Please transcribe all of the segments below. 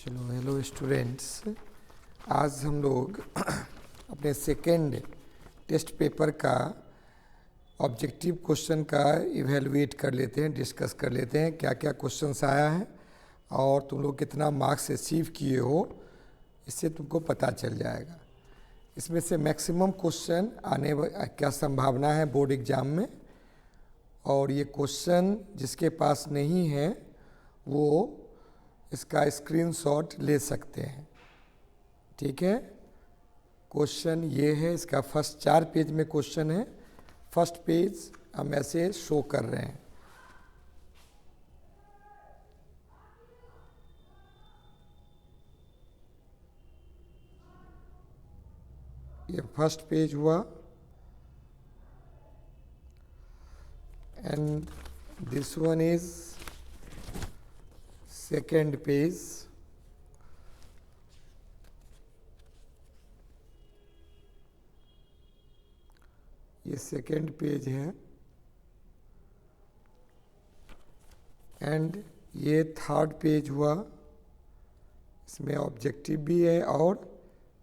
चलो hello students, आज हम लोग अपने सेकेंड टेस्ट पेपर का ऑब्जेक्टिव क्वेश्चन का इवेलुएट कर लेते हैं, डिस्कस कर लेते हैं क्या क्या क्वेश्चंस आया है और तुम लोग कितना मार्क्स अचीव किए हो, इससे तुमको पता चल जाएगा। इसमें से मैक्सिमम क्वेश्चन आने क्या संभावना है बोर्ड एग्ज़ाम में, और ये क्वेश्चन जिसके पास नहीं है वो इसका स्क्रीनशॉट ले सकते हैं। ठीक है, क्वेश्चन ये है, इसका फर्स्ट 4 पेज में क्वेश्चन है। फर्स्ट पेज हम ऐसे शो कर रहे हैं। ये फर्स्ट पेज हुआ and this one is second page. ये सेकेंड पेज है एंड ये थर्ड पेज हुआ। इसमें ऑब्जेक्टिव भी है और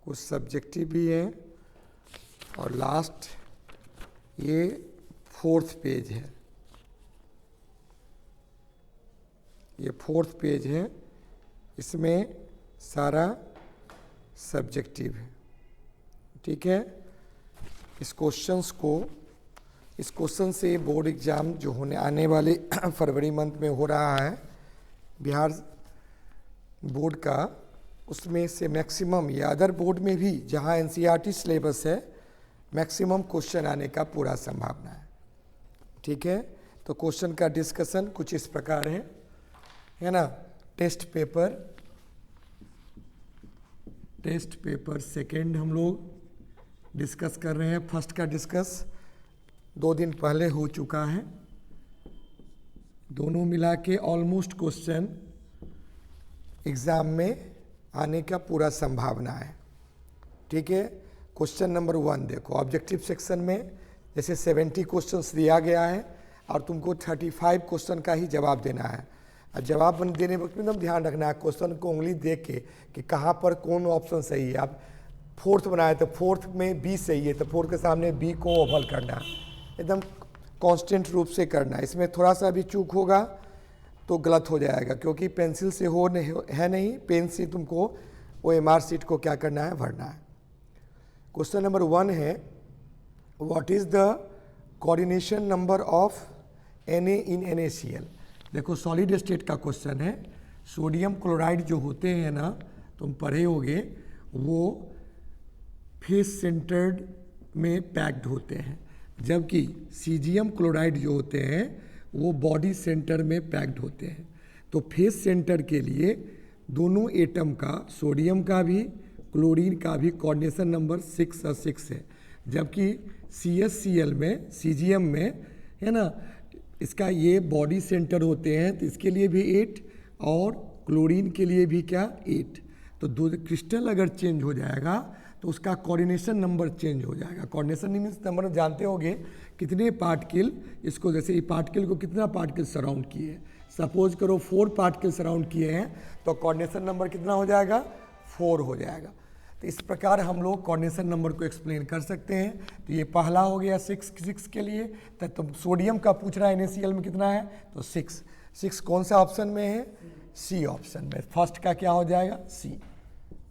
कुछ सब्जेक्टिव भी है, और लास्ट ये फोर्थ पेज है। ये फोर्थ पेज है, इसमें सारा सब्जेक्टिव है। ठीक है, इस क्वेश्चन से बोर्ड एग्ज़ाम जो होने आने वाले फरवरी मंथ में हो रहा है बिहार बोर्ड का, उसमें से मैक्सिमम या अदर बोर्ड में भी जहां एनसीईआरटी सिलेबस है मैक्सिमम क्वेश्चन आने का पूरा संभावना है। ठीक है, तो क्वेश्चन का डिस्कशन कुछ इस प्रकार है ना। टेस्ट पेपर सेकेंड हम लोग डिस्कस कर रहे हैं। फर्स्ट का डिस्कस 2 दिन पहले हो चुका है। दोनों मिला के ऑलमोस्ट क्वेश्चन एग्ज़ाम में आने का पूरा संभावना है। ठीक है, क्वेश्चन नंबर 1 देखो, ऑब्जेक्टिव सेक्शन में जैसे 70 क्वेश्चंस दिया गया है और तुमको 35 क्वेश्चन का ही जवाब देना है। और जवाब देने वक्त में एकदम ध्यान रखना है, क्वेश्चन को उंगली देख के कि कहाँ पर कौन ऑप्शन सही है। आप फोर्थ बनाए तो फोर्थ में बी सही है तो फोर्थ के सामने बी को ओवल करना, एकदम कांस्टेंट रूप से करना। इसमें थोड़ा सा भी चूक होगा तो गलत हो जाएगा, क्योंकि पेंसिल से है नहीं, पेन से तुमको वो एमआर सीट को क्या करना है, भरना है। क्वेश्चन नंबर 1 है, what is the coordination number of Na in NaCl। देखो सॉलिड स्टेट का क्वेश्चन है। सोडियम क्लोराइड जो होते हैं ना, तुम पढ़े होगे, वो फेस सेंटर्ड में पैक्ड होते हैं, जबकि सीजियम क्लोराइड जो होते हैं वो बॉडी सेंटर में पैक्ड होते हैं। तो फेस सेंटर के लिए दोनों एटम का, सोडियम का भी क्लोरीन का भी कोऑर्डिनेशन नंबर 6 और 6 है, जबकि CSCl में, सीजियम में है ना, इसका ये बॉडी सेंटर होते हैं तो इसके लिए भी 8 और क्लोरीन के लिए भी क्या 8। तो दो क्रिस्टल अगर चेंज हो जाएगा तो उसका कोऑर्डिनेशन नंबर चेंज हो जाएगा। कोऑर्डिनेशन मीन्स नंबर जानते होंगे कितने पार्टिकल, इसको जैसे ये पार्टिकल को कितना पार्टिकल सराउंड किए हैं। सपोज करो 4 पार्टिकल सराउंड किए हैं तो कोऑर्डिनेशन नंबर कितना हो जाएगा, 4 हो जाएगा। तो इस प्रकार हम लोग कोऑर्डिनेशन नंबर को एक्सप्लेन कर सकते हैं। तो ये पहला हो गया 6 के लिए। तो सोडियम का पूछ रहा है NaCl में कितना है, तो 6 कौन सा ऑप्शन में है, सी ऑप्शन में। फर्स्ट का क्या हो जाएगा, सी।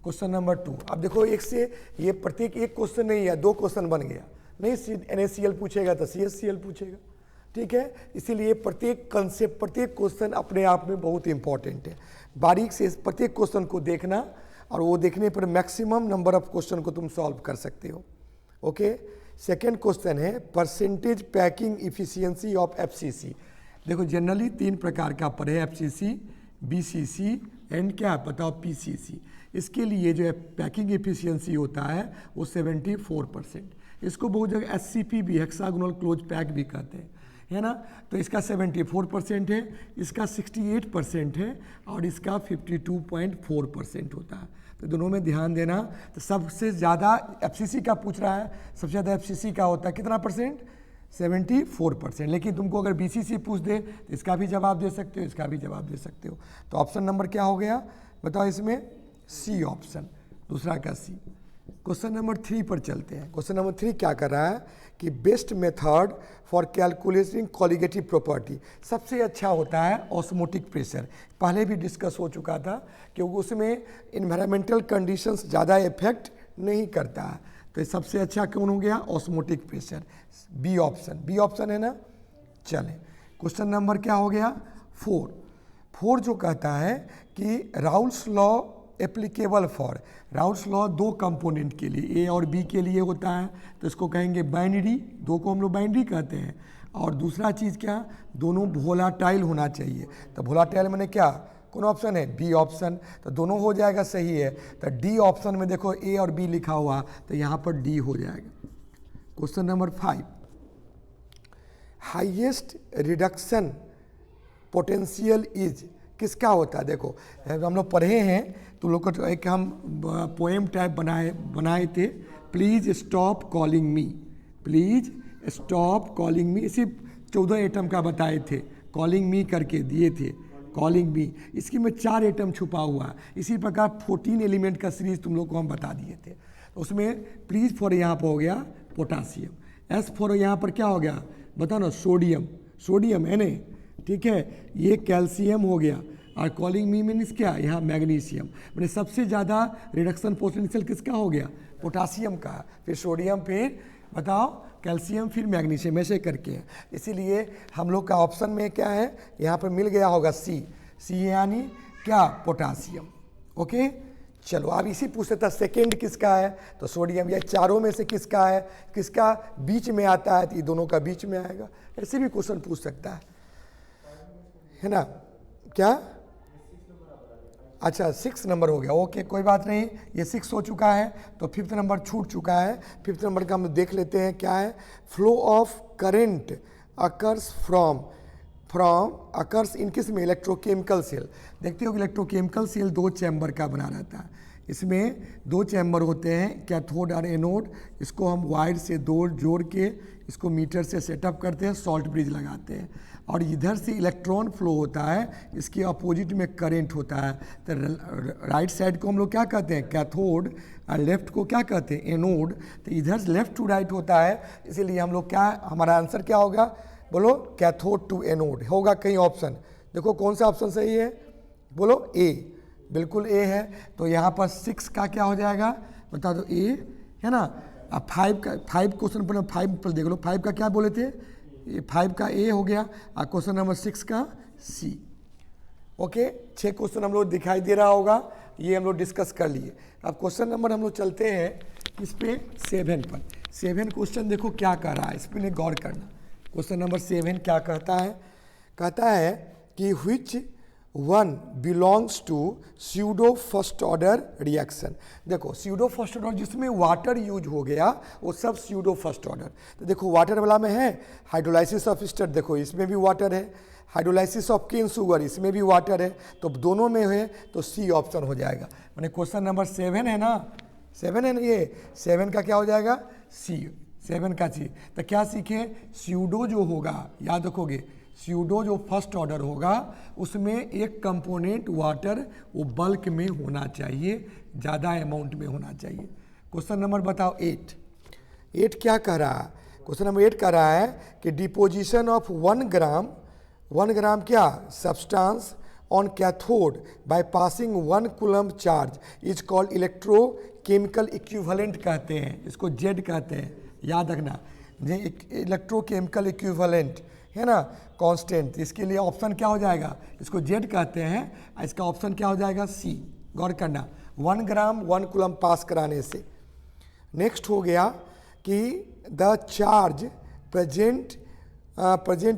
क्वेश्चन नंबर 2, अब देखो एक से ये प्रत्येक एक क्वेश्चन नहीं है, 2 क्वेश्चन बन गया। नहीं NaCl पूछेगा तो CSCl पूछेगा। ठीक है, इसीलिए प्रत्येक कंसेप्ट, प्रत्येक क्वेश्चन अपने आप में बहुत इंपॉर्टेंट है। बारीक से प्रत्येक क्वेश्चन को देखना, और वो देखने पर मैक्सिमम नंबर ऑफ क्वेश्चन को तुम सॉल्व कर सकते हो। ओके, सेकेंड क्वेश्चन है percentage packing efficiency of FCC। देखो जनरली 3 प्रकार का पढ़े, FCC, BCC एंड क्या बताओ PCC। इसके लिए जो है पैकिंग एफिशिएंसी होता है वो 74%। इसको बहुत जगह SCP भी, हेक्सागोनल क्लोज पैक भी कहते हैं, है ना। तो इसका 74% है, इसका 68% है और इसका 52.4% होता है। तो दोनों में ध्यान देना। तो सबसे ज़्यादा FCC का पूछ रहा है, सबसे ज़्यादा FCC का होता है कितना परसेंट, 74%। लेकिन तुमको अगर BCC पूछ दे तो इसका भी जवाब दे सकते हो, इसका भी जवाब दे सकते हो। तो ऑप्शन नंबर क्या हो गया बताओ इसमें? सी ऑप्शन, दूसरा का सी। क्वेश्चन नंबर 3 पर चलते हैं। क्वेश्चन नंबर 3 क्या कर रहा है कि best method for calculating colligative property, सबसे अच्छा होता है ऑस्मोटिक प्रेशर। पहले भी डिस्कस हो चुका था क्योंकि उसमें इन्वायरमेंटल कंडीशंस ज़्यादा इफेक्ट नहीं करता है, तो सबसे अच्छा कौन हो गया? Osmotic pressure, B option. B option है ना। चलें क्वेश्चन नंबर क्या हो गया? 4 जो कहता है कि Raoult's law applicable for, Raoult's law दो कंपोनेंट के लिए, ए और बी के लिए होता है, तो इसको कहेंगे बाइनरी, दो को हम लोग बाइनरी कहते हैं। और दूसरा चीज़ क्या? दोनों वोलाटाइल होना चाहिए। तो वोलाटाइल मैंने क्या, कौन ऑप्शन है? B option. तो दोनों हो जाएगा, सही है। तो डी ऑप्शन में देखो ए और बी लिखा हुआ, तो यहाँ पर डी हो जाएगा। Question number 5, highest reduction potential is, किसका होता है? देखो हम लोग पढ़े हैं, तो लोग को एक हम पोएम टाइप बनाए थे, please stop calling me, please stop calling me. इसी 14 एटम का बताए थे, कॉलिंग मी करके दिए थे, कॉलिंग मी। इसकी में 4 एटम छुपा हुआ है। इसी प्रकार 14 एलिमेंट का सीरीज तुम लोग को हम बता दिए थे। तो उसमें प्लीज फॉर यहाँ पर हो गया पोटासियम, एस फॉर यहाँ पर क्या हो गया बताओ ना? सोडियम, सोडियम है नहीं, ठीक है। ये कैल्शियम हो गया, और कॉलिंग मी मीन्स क्या? यहाँ मैग्नीशियम। मैंने सबसे ज़्यादा रिडक्शन पोटेंशियल किसका हो गया? पोटासियम का, फिर सोडियम, फिर बताओ कैल्शियम, फिर मैग्नीशियम, ऐसे करके है। इसीलिए हम लोग का ऑप्शन में क्या है? यहाँ पर मिल गया होगा सी, सी यानी क्या? पोटासियम। ओके चलो अब इसी पूछते था सेकेंड किसका है? तो सोडियम। या चारों में से किसका है? किसका बीच में आता है? तो ये दोनों का बीच में आएगा। ऐसे भी क्वेश्चन पूछ सकता है ना? क्या? अच्छा 6 नंबर हो गया, ओके कोई बात नहीं, ये 6 हो चुका है, तो 5th नंबर छूट चुका है। 5th नंबर का हम देख लेते हैं क्या है। Flow of current occurs occurs in किस में? Electrochemical cell. देखते हो कि इलेक्ट्रोकेमिकल सेल 2 चैम्बर का बना रहता है। इसमें 2 चैम्बर होते हैं, कैथोड और एनोड। इसको हम वायर से जोड़ के इसको मीटर से सेटअप करते हैं, सॉल्ट ब्रिज लगाते हैं, और इधर से इलेक्ट्रॉन फ्लो होता है, इसके अपोजिट में करंट होता है। तो राइट साइड को हम लोग क्या कहते हैं? कैथोड, और लेफ्ट को क्या कहते हैं? एनोड। तो इधर से लेफ्ट टू राइट होता है, इसीलिए हम लोग क्या, हमारा आंसर क्या होगा बोलो? कैथोड टू एनोड होगा। कहीं ऑप्शन देखो कौन सा ऑप्शन सही है? बोलो ए, बिल्कुल ए है। तो यहाँ पर 6 का क्या हो जाएगा बता दो? ए है ना। अब 5 क्वेश्चन पर 5 पर देख लो, 5 का क्या बोले थे? ये 5 का ए हो गया, और क्वेश्चन नंबर 6 का सी। ओके 6 क्वेश्चन हम लोग दिखाई दे रहा होगा, ये हम लोग डिस्कस कर लिए। अब क्वेश्चन नंबर हम लोग चलते हैं इस पे 7 पर। 7 क्वेश्चन देखो क्या कह रहा है, इस पर गौर करना। क्वेश्चन नंबर 7 क्या कहता है? कहता है कि which one belongs to pseudo first order reaction. देखो स्यूडो फर्स्ट ऑर्डर जिसमें वाटर यूज हो गया वो सब स्यूडो फर्स्ट ऑर्डर। तो देखो वाटर वाला में है हाइड्रोलाइसिस ऑफ स्टार्च, देखो इसमें भी वाटर है। हाइड्रोलाइसिस ऑफ केन शुगर, इसमें भी वाटर है। तो दोनों में है तो सी ऑप्शन हो जाएगा। मैंने क्वेश्चन नंबर 7 है ना, 7 है ना, ये 7 का क्या हो जाएगा? सी, 7 का सी। तो क्या सीखे? स्यूडो जो होगा, याद रखोगे, स्यूडो जो फर्स्ट ऑर्डर होगा उसमें एक कंपोनेंट वाटर वो बल्क में होना चाहिए, ज़्यादा अमाउंट में होना चाहिए। क्वेश्चन नंबर बताओ 8 क्या कह रहा है? क्वेश्चन नंबर 8 कह रहा है कि डिपोजिशन ऑफ 1 ग्राम क्या substance on cathode by passing 1 coulomb charge is called electrochemical equivalent कहते हैं, इसको जेड कहते हैं, याद रखना। इलेक्ट्रोकेमिकल इक्विवेलेंट है ना, कांस्टेंट। इसके लिए ऑप्शन क्या हो जाएगा? इसको जेड कहते हैं, इसका ऑप्शन क्या हो जाएगा? सी। गौर करना, 1 ग्राम 1 कूलम पास कराने से। नेक्स्ट हो गया कि द चार्ज प्रेजेंट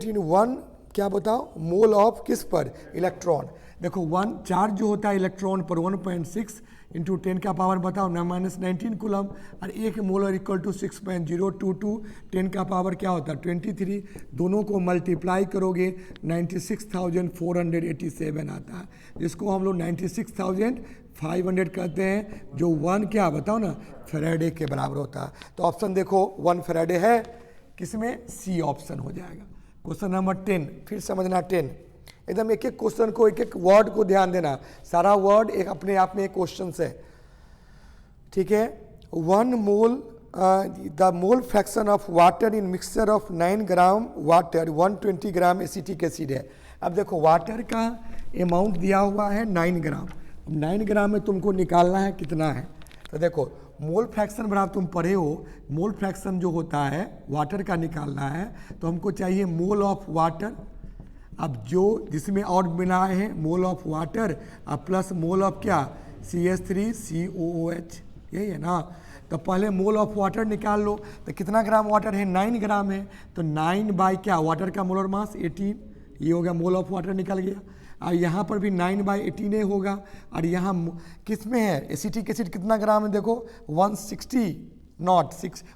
इन 1 क्या बताओ? मोल ऑफ किस पर? इलेक्ट्रॉन। देखो 1 चार्ज जो होता है इलेक्ट्रॉन पर 1.6 इंटू 10 का पावर बताओ -19 कूलम, और 1 मोलर इक्वल टू 6.022, 10 का पावर क्या होता है? 23। दोनों को मल्टीप्लाई करोगे 96,487 आता है, जिसको हम लोग 96,500 कहते हैं, जो 1 क्या बताओ ना फैराडे के बराबर होता है। तो ऑप्शन देखो 1 फैराडे है, किसमें, सी ऑप्शन हो जाएगा। क्वेश्चन नंबर 10 फिर समझना, 10 एकदम एक एक क्वेश्चन को, एक एक वर्ड को ध्यान देना, सारा वर्ड एक अपने आप में एक क्वेश्चन है, ठीक है। 1 मोल the mole fraction of water in mixture of 9 gram water 120 gram acetic acid है। अब देखो वाटर का अमाउंट दिया हुआ है 9 ग्राम, 9 ग्राम में तुमको निकालना है कितना है। तो देखो मोल फ्रैक्शन बराबर तुम पढ़े हो, मोल फ्रैक्शन जो होता है वाटर का निकालना है तो हमको चाहिए मोल ऑफ वाटर, अब जो जिसमें और मिला है मोल ऑफ वाटर अब प्लस मोल ऑफ क्या, CH3COOH, यही है ना। तो पहले मोल ऑफ वाटर निकाल लो, तो कितना ग्राम वाटर है, 9 ग्राम है, तो 9 बाई क्या, वाटर का मोलर मास 18, ये हो गया मोल ऑफ वाटर निकल गया। और यहाँ पर भी 9/18 होगा, और यहाँ किस में है, एसिटिक एसिड कितना ग्राम है, देखो 160 नॉट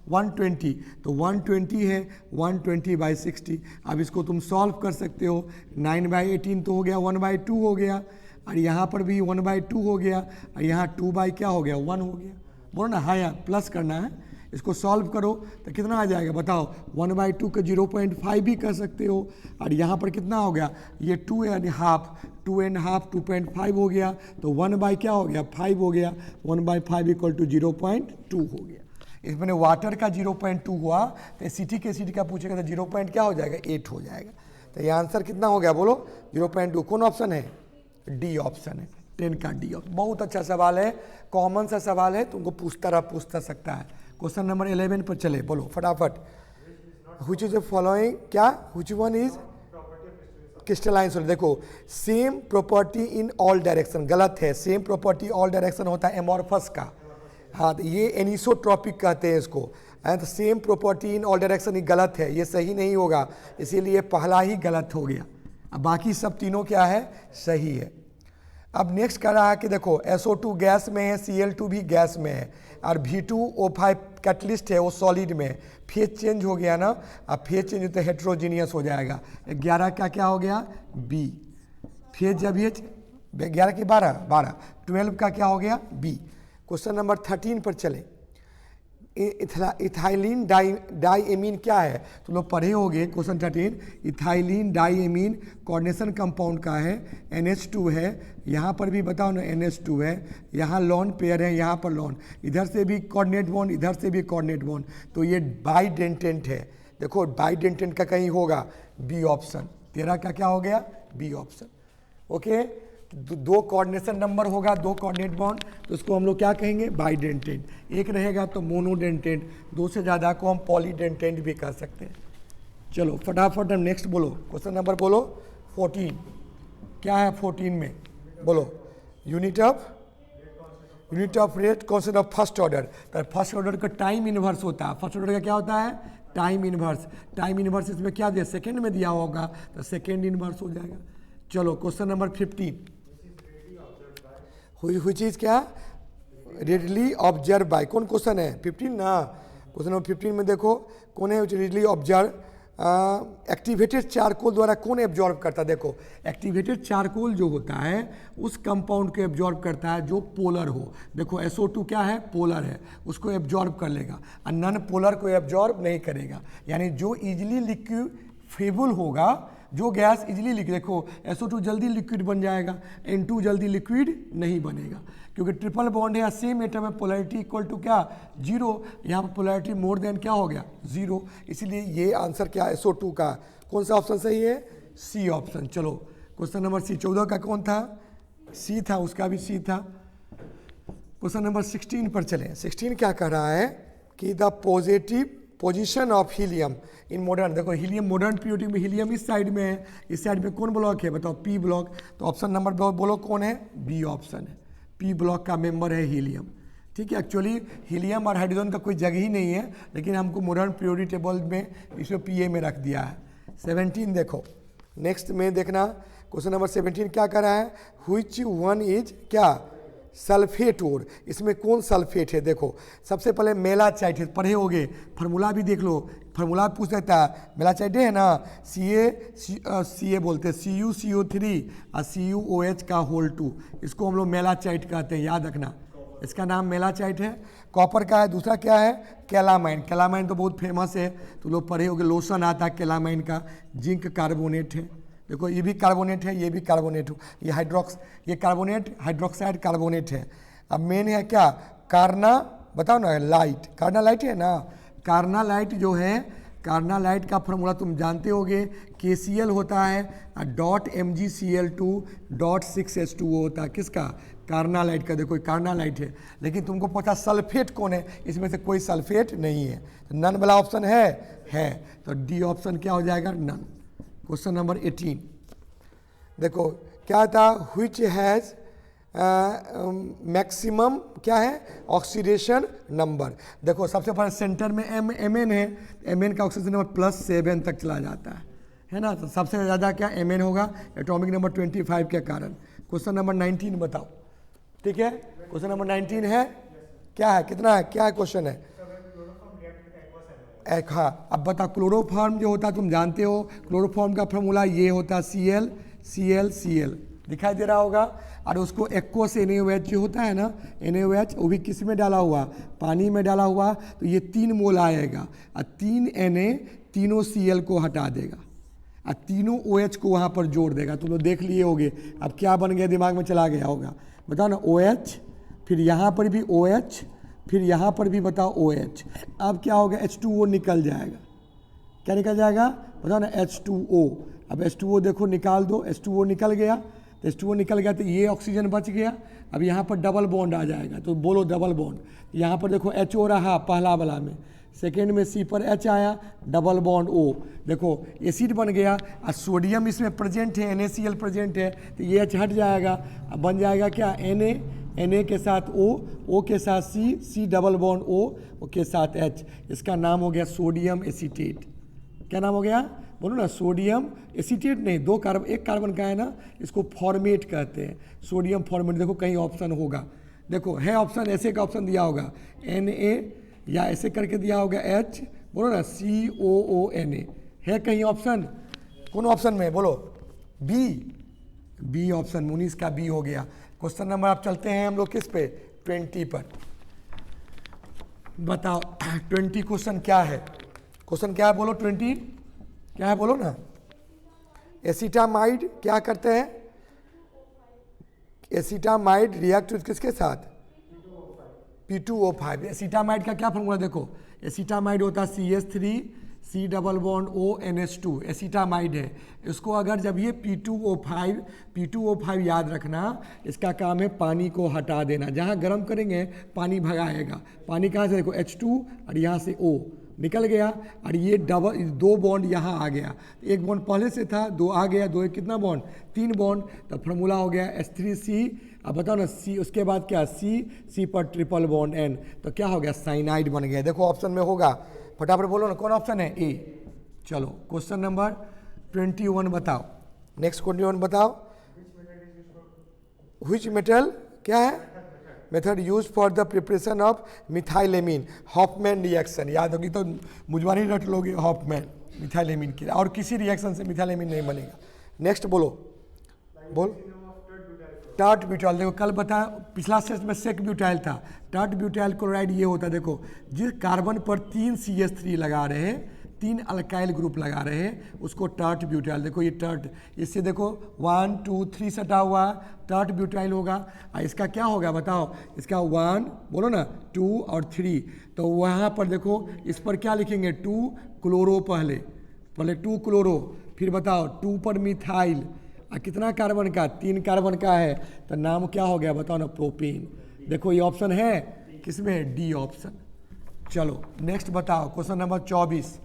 120, तो 120 है, 120/60। अब इसको तुम सॉल्व कर सकते हो, 9/18 तो हो गया, 1/2 हो गया, और यहाँ पर भी 1/2 हो गया, और यहाँ 2 क्या हो गया, 1 हो गया। बोलो ना, हाँ यार प्लस करना है, इसको सॉल्व करो तो कितना आ जाएगा बताओ, 1/2 के 0.5 भी कर सकते हो, और यहाँ पर कितना हो गया, ये 2.5 2.5 हो गया, तो 1 क्या हो गया, 5 हो गया, 1/5 = 0.2 हो गया। इसमें वाटर का 0.2 हुआ, तो एसिटिक एसिड का पूछेगा तो 0. क्या हो जाएगा, 8 हो जाएगा। तो ये आंसर कितना हो गया बोलो, 0.2। कौन ऑप्शन है, डी ऑप्शन है, 10 का डी ऑप्शन। बहुत अच्छा सवाल है, कॉमन सा सवाल है, तुमको पूछता सकता है। क्वेश्चन नंबर 11 पर चले, बोलो फटाफट। व्हिच इज द फॉलोइंग, क्या, which one is crystalline solid. देखो same property in all direction, गलत है, सेम प्रॉपर्टी ऑल डायरेक्शन होता है एमॉर्फस का, हाँ तो ये एनिसोट्रॉपिक कहते हैं इसको, तो same property in all direction, ये गलत है, ये सही नहीं होगा, इसीलिए पहला ही गलत हो गया। अब बाकी सब तीनों क्या है, सही है। अब नेक्स्ट कर रहा है कि देखो SO2 गैस में है, Cl2 भी गैस में है, और V2O5 कैटलिस्ट है, वो सॉलिड में है। फेज चेंज हो गया ना, अब फेज चेंज तो हेट्रोजीनियस हो जाएगा। 11 का क्या हो गया, बी, फेज जब ये 11 की 12 12 का क्या हो गया, बी। क्वेश्चन नंबर 13 पर चले। इथाइलिन डाइएमीन क्या है, तो लोग पढ़े होंगे question 13। Ethylene diamine coordination compound का है, NH2 है, यहाँ पर भी बताओ ना NH2 है, यहाँ लॉन पेयर है, यहाँ पर लॉन, इधर से भी कोऑर्डिनेट बॉन्ड, इधर से भी कोऑर्डिनेट बॉन्ड, तो ये बाइडेंटेंट है। देखो बाइडेंटेंट का कहीं होगा, बी ऑप्शन। 13 का क्या हो गया, बी ऑप्शन। ओके, दो कोऑर्डिनेशन नंबर होगा, 2 कोऑर्डिनेट बॉन्ड, तो उसको हम लोग क्या कहेंगे, बाइडेंटेंट। एक रहेगा तो मोनोडेंटेंट, 2 से ज़्यादा को हम पॉलीडेंटेंट भी कह सकते हैं। चलो फटाफट हम नेक्स्ट बोलो, क्वेश्चन नंबर बोलो 14। क्या है 14 में, बोलो unit of rate concept of first order. तो फर्स्ट ऑर्डर का टाइम इनवर्स होता है, फर्स्ट ऑर्डर का क्या होता है, टाइम इनवर्स। टाइम इनवर्स इसमें क्या दिया, सेकेंड में दिया होगा, तो सेकेंड इनवर्स हो जाएगा। चलो क्वेश्चन नंबर 15, हुई चीज़ क्या, रेडली ऑब्जर्व बाय, कौन क्वेश्चन है 15 ना। क्वेश्चन नंबर 15 में देखो कौन है, रेडली ऑब्जर्व, एक्टिवेटेड चारकोल द्वारा कौन एब्जॉर्ब करता है। देखो एक्टिवेटेड चारकोल जो होता है उस कंपाउंड को एब्जॉर्ब करता है जो पोलर हो। देखो SO2 क्या है, पोलर है, उसको एब्जॉर्ब कर लेगा, और नॉन पोलर को एब्जॉर्ब नहीं करेगा। यानी जो इजिली लिक्विफेबल होगा, जो गैस इजीली लिक्विड, देखो SO2 जल्दी लिक्विड बन जाएगा, N2 जल्दी लिक्विड नहीं बनेगा, क्योंकि ट्रिपल बॉन्ड है, सेम एटम में पोलैरिटी इक्वल टू क्या, 0, यहाँ पर पोलैरिटी मोर देन क्या हो गया, 0, इसलिए ये आंसर क्या SO2 का कौन सा ऑप्शन सही है, सी ऑप्शन। चलो क्वेश्चन नंबर सी, 14 का कौन था, सी था, उसका भी सी था। क्वेश्चन नंबर 16 पर चले। 16 क्या कह रहा है कि the positive position of helium in modern, देखो हीलियम मॉडर्न पीरियोडिक में हीलियम इस साइड में है, इस साइड में कौन ब्लॉक है बताओ, पी ब्लॉक। तो ऑप्शन नंबर बोलो कौन है, बी ऑप्शन है, पी ब्लॉक का मेंबर है हीलियम। ठीक है, एक्चुअली हीलियम और हाइड्रोजन का कोई जगह ही नहीं है, लेकिन हमको मॉडर्न पीरियोडिक टेबल में इसको पीए में रख दिया है। 17 देखो, नेक्स्ट में देखना क्वेश्चन नंबर 17 क्या कर रहा है, व्हिच वन इज क्या, सल्फेट ओर, इसमें कौन सल्फेट है। देखो सबसे पहले मेलाचाइट है, पढ़े होगे, फार्मूला भी देख लो, फार्मूला पूछ सकता है, मेलाचाइट है ना, सी ए बोलते हैं, CuCO3 और CuOH का होल 2, इसको हम लोग मेलाचाइट कहते हैं, याद रखना, इसका नाम मेलाचाइट है। कॉपर का है, दूसरा क्या है, कैलामाइन। कैलामाइन तो बहुत फेमस है, तो लोग पढ़े होंगे, लोशन आता है कैलामाइन का। जिंक कार्बोनेट है, देखो ये भी कार्बोनेट है, ये भी कार्बोनेट हो, ये कार्बोनेट हाइड्रोक्साइड कार्बोनेट है। अब मेन है क्या, कार्ना, बताओ ना, लाइट, कार्ना लाइट है ना। कार्ना लाइट जो है, कार्ना लाइट का फॉर्मूला तुम जानते होगे, KCl होता है .MgCl2.6H2O होता है, किसका, कार्ना लाइट का। देखो कार्ना लाइट है, लेकिन तुमको पता सल्फेट कौन है, इसमें से कोई सल्फेट नहीं है, तो नन वाला ऑप्शन है, तो डी ऑप्शन क्या हो जाएगा, नन। क्वेश्चन नंबर 18 देखो क्या था, व्हिच हैज़ मैक्सिमम क्या है, ऑक्सीडेशन नंबर। देखो सबसे पहले सेंटर में Mn है, Mn का ऑक्सीडेशन नंबर +7 तक चला जाता है ना, तो सबसे ज़्यादा क्या Mn होगा, एटॉमिक नंबर 25 के कारण। क्वेश्चन नंबर 19 बताओ, ठीक है, क्वेश्चन नंबर 19 है, क्या है, कितना है, क्या है क्वेश्चन है, हाँ। अब बताओ क्लोरोफॉर्म जो होता है तुम जानते हो, क्लोरोफॉर्म का फॉर्मूला ये होता है Cl दिखाई दे रहा होगा, और उसको एक्वस NaOH जो होता है ना, NaOH वो भी किस में डाला हुआ, पानी में डाला हुआ, तो ये 3 मोल आएगा, और 3 Na तीनों Cl को हटा देगा, और तीनों OH को वहाँ पर जोड़ देगा। तुम लोग देख लिए होगे, अब क्या बन गया, दिमाग में चला गया होगा, बताओ ना, OH, फिर यहाँ पर भी OH, फिर यहाँ पर भी बताओ OH। अब क्या होगा, H2O निकल जाएगा, क्या निकल जाएगा, बताओ ना, H2O। अब H2O देखो निकाल दो, H2O निकल गया, तो H2O निकल गया तो ये ऑक्सीजन बच गया। अब यहाँ पर डबल बॉन्ड आ जाएगा, तो बोलो डबल बॉन्ड। यहाँ पर देखो HO रहा पहला वाला में, सेकेंड में C पर H आया, डबल बॉन्ड O, देखो एसिड बन गया। और सोडियम इसमें प्रेजेंट है, NaCl प्रेजेंट है, तो ये H हट जाएगा, अब बन जाएगा क्या, Na के साथ O के साथ C डबल बॉन्ड O के साथ H। इसका नाम हो गया सोडियम एसीटेट। क्या नाम हो गया, बोलो ना, सोडियम एसीटेट नहीं, एक कार्बन का है ना, इसको फॉर्मेट कहते हैं, सोडियम फॉर्मेट। देखो कहीं ऑप्शन होगा, देखो है ऑप्शन, ऐसे का ऑप्शन दिया होगा Na, या ऐसे करके दिया होगा H, बोलो ना COONA, है कहीं ऑप्शन, कौन ऑप्शन में, बोलो बी ऑप्शन, 19 का बी हो गया। क्वेश्चन नंबर आप चलते हैं हम लोग किस पे, 20 पर। बताओ 20 क्वेश्चन क्या है, क्वेश्चन क्या है, बोलो 20 क्या है, बोलो ना। एसिटामाइड क्या करते हैं, एसिटामाइड रिएक्ट किसके साथ, P2O5। एसिटामाइड का क्या फॉर्मूला देखो, एसिटामाइड होता है CH3 C double bond O NH2, acetamide है। इसको अगर जब ये P2O5 याद रखना, इसका काम है पानी को हटा देना, जहाँ गर्म करेंगे पानी भगाएगा। पानी कहाँ से, देखो H2 और यहाँ से O निकल गया, और ये डबल 2 बॉन्ड यहाँ आ गया, एक बॉन्ड पहले से था, 2 आ गया, 2 कितना बॉन्ड, 3 बॉन्ड, तो फार्मूला हो गया H3C। अब बताओ ना C, उसके बाद क्या, C पर ट्रिपल बॉन्ड N, तो क्या हो गया, साइनाइड बन गया। देखो ऑप्शन में होगा, फटाफट बोलो ना, कौन ऑप्शन है, A। चलो क्वेश्चन नंबर 21 बताओ, नेक्स्ट 21 बताओ, व्हिच मेटल क्या है, method use for the preparation of methylamine, Hofmann reaction. याद होगी तो मुझवानी रट लोगे, हॉफमैन मिथाइलेमीन की, और किसी रिएक्शन से मिथाइलेमीन नहीं बनेगा। नेक्स्ट बोलो, बोल, टार्ट ब्यूटाइल। देखो कल बताया, पिछला सेट में सेक ब्यूटाइल था, टार्ट ब्यूटाइल क्लोराइड ये होता है। देखो जिस कार्बन पर 3 CH3 लगा रहे हैं, 3 अल्काइल ग्रुप लगा रहे हैं, उसको टार्ट ब्यूटाइल। देखो ये टार्ट, इससे देखो 1 2 3 सटा हुआ, टार्ट ब्यूटाइल होगा। और इसका क्या होगा बताओ, इसका 1 बोलो ना, 2 और 3, तो वहाँ पर देखो इस पर क्या लिखेंगे, 2 क्लोरो, पहले 2 क्लोरो, फिर बताओ 2 पर मिथाइल, और कितना कार्बन का, 3 कार्बन का है, तो नाम क्या हो गया बताओ ना, प्रोपेन। देखो ये ऑप्शन है किसमें, डी ऑप्शन। चलो नेक्स्ट बताओ, question number 24,